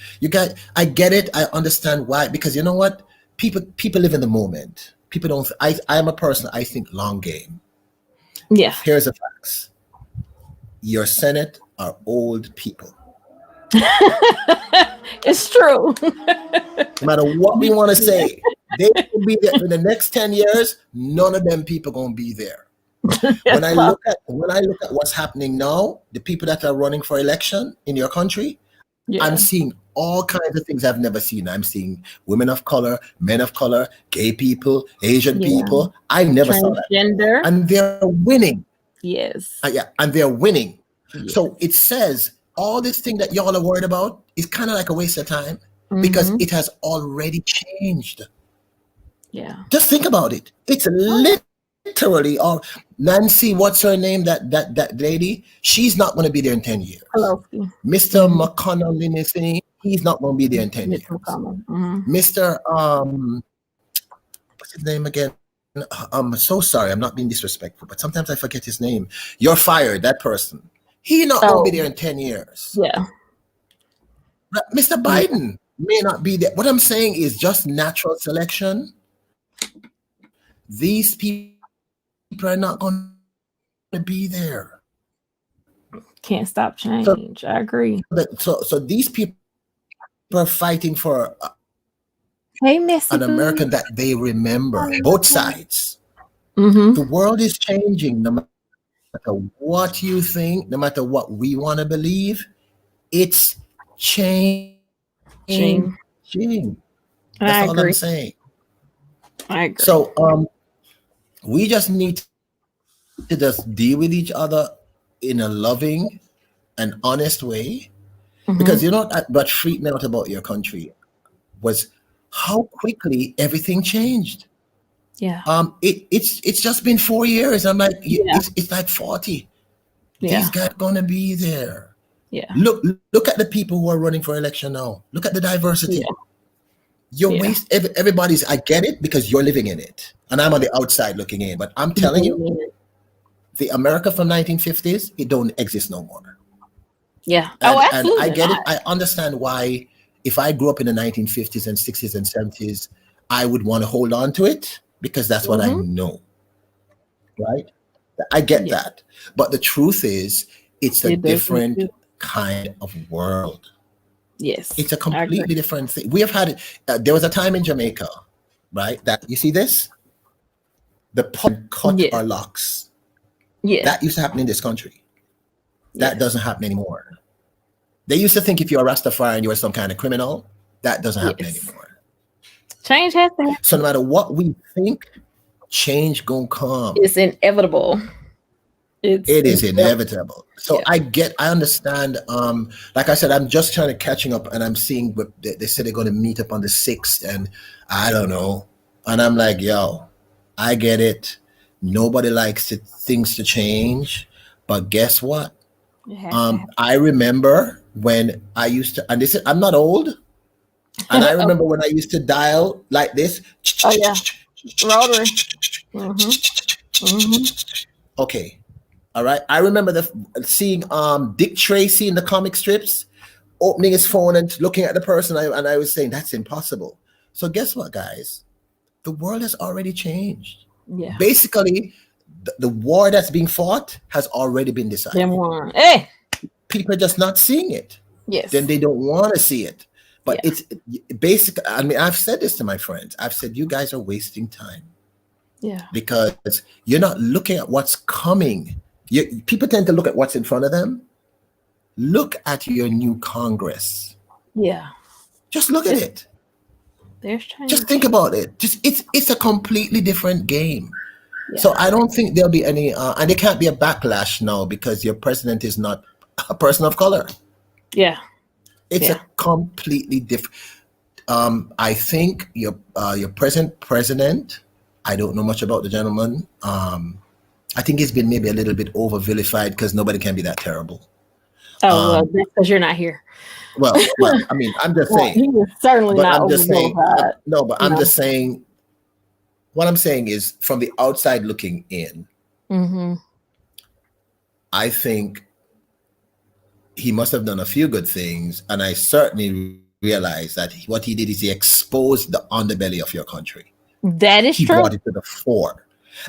I get it. I understand why. Because you know what? People live in the moment. People don't. I am a person. I think long game. Yeah. Here's the facts. Your Senate are old people. It's true. No matter what we want to say, they will be there in the next 10 years. None of them people gonna be there. When That's I possible. look at what's happening now, the people that are running for election in your country, I'm Yeah. seeing all kinds of things I've never seen. I'm seeing women of color, men of color, gay people, Asian Yeah. people. I never saw that before, Transgender. and they're winning. Yes. Yeah, and they're winning. So Yes. it says all this thing that y'all are worried about is kind of like a waste of time because Mhm. it has already changed. Yeah. Just think about it. It's Oh, literally literally, or Nancy, what's her name? That lady. She's not going to be there in 10 years. Pelosi. Mr. McConnell in this thing, he's not going to be there in 10 Mitch years. McConnell. Mr. What's his name again? I'm so sorry. I'm not being disrespectful, but sometimes I forget his name. You're fired. That person. He not going to be there in 10 years. Yeah. Mr. Biden may not be there. What I'm saying is just natural selection. These people are not going to be there. Can't stop change. I agree. So these people are fighting for an American that they remember. Both sides. Mm-hmm. The world is changing. No matter what you think, no matter what we want to believe, it's changing. That's all I'm saying. I agree. So we just need to just deal with each other in a loving and honest way. Because you know what freaked me out about your country was how quickly everything changed. Yeah. It's just been 4 years. I'm like, it's like 40. Yeah. These guys are gonna be there. Yeah. Look at the people who are running for election now. Look at the diversity. Yeah. You're everybody's. I get it because you're living in it, and I'm on the outside looking in. But I'm telling you, the America from 1950s, it don't exist no more. Yeah. And I get it. I understand why. If I grew up in the 1950s and 60s and 70s, I would want to hold on to it because that's what I know. Right? I get that. But the truth is, it's a different kind of world. Yes. It's a completely different thing. We have had, there was a time in Jamaica, right? That, you see this? The punk cut our locks. Yeah. That used to happen in this country. That doesn't happen anymore. They used to think if you're a Rastafari and you were some kind of criminal, that doesn't happen anymore. Change has to happen. So no matter what we think, change gonna come. It's inevitable. It is inevitable. So I understand. Like I said, I'm just trying to catching up, and I'm seeing what they said they're going to meet up on the 6th, and I don't know. And I'm like, yo, I get it. Nobody likes things to change, but guess what? I remember when I used to, and this is, I'm not old, and I remember when I used to dial like this. Oh yeah, rotary. Okay. All right. I remember seeing Dick Tracy in the comic strips, opening his phone and looking at the person, and I was saying that's impossible. So guess what, guys? The world has already changed. Yeah. Basically, the war that's being fought has already been decided. Hey. People are just not seeing it. Yes. Then they don't want to see it. But it's basic. I mean, I've said this to my friends. I've said, you guys are wasting time. Yeah. Because you're not looking at what's coming. People tend to look at what's in front of them. Look at your new Congress. Yeah. Just look at it. There's change. Just think about it. It's a completely different game. Yeah. So I don't think there'll be any, and there can't be a backlash now because your president is not a person of color. Yeah. It's a completely different. I think your present president, I don't know much about the gentleman. I think he's been maybe a little bit over vilified because nobody can be that terrible. Oh, well, that's because you're not here. Well, I mean, I'm just saying. He was certainly not over vilified. No, but I'm just saying. What I'm saying is, from the outside looking in, I think he must have done a few good things, and I certainly realize that what he did is he exposed the underbelly of your country. That is true. He brought it to the fore.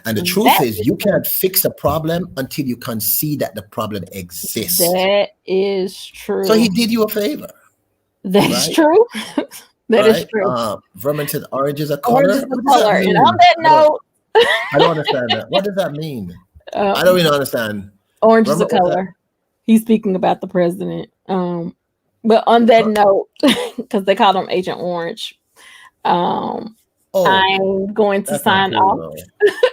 And the truth is, you can't fix a problem until you can see that the problem exists. That is true. So he did you a favor. That is true. That is true. Vermin said orange is a color. Orange is a color. And on that note, I don't understand that. What does that mean? I don't even understand. Orange is a color. He's speaking about the president. But on that note, because they called him Agent Orange, I'm going to sign off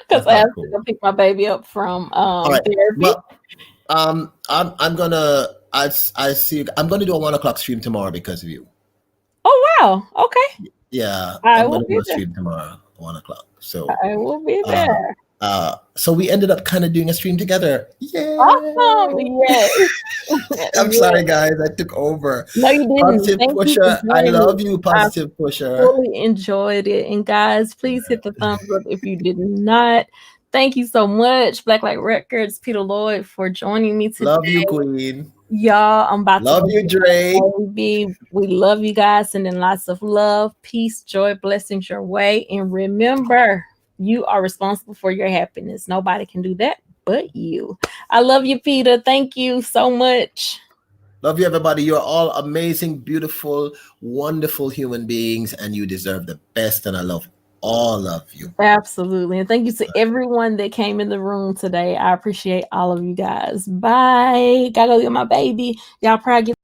because I have to go pick my baby up from therapy. Well, I'm gonna see you. I'm gonna do a 1 o'clock stream tomorrow because of you. Oh wow! Okay. Yeah, I will be gonna there. stream tomorrow 1 o'clock. So I will be there. So we ended up kind of doing a stream together. Yeah. Awesome. Yes. I'm Yes. sorry, guys. I took over. No, you didn't. Positive Thank you for pusher. I joining me. love you, I positive pusher. fully enjoyed it. And guys, please hit the thumbs up if you did not. Thank you so much, Blacklight Records, Peter Lloyd, for joining me today. Love you, Queen. Y'all, I'm about Love to you, go Dre. get my baby. We love you guys, sending lots of love, peace, joy, blessings your way. And remember, you are responsible for your happiness. Nobody can do that but you. I love you, Peter. Thank you so much. Love you, everybody. You're all amazing, beautiful, wonderful human beings, and you deserve the best. And I love all of you. Absolutely. And thank you to everyone that came in the room today. I appreciate all of you guys. Bye. Gotta go get my baby. Y'all probably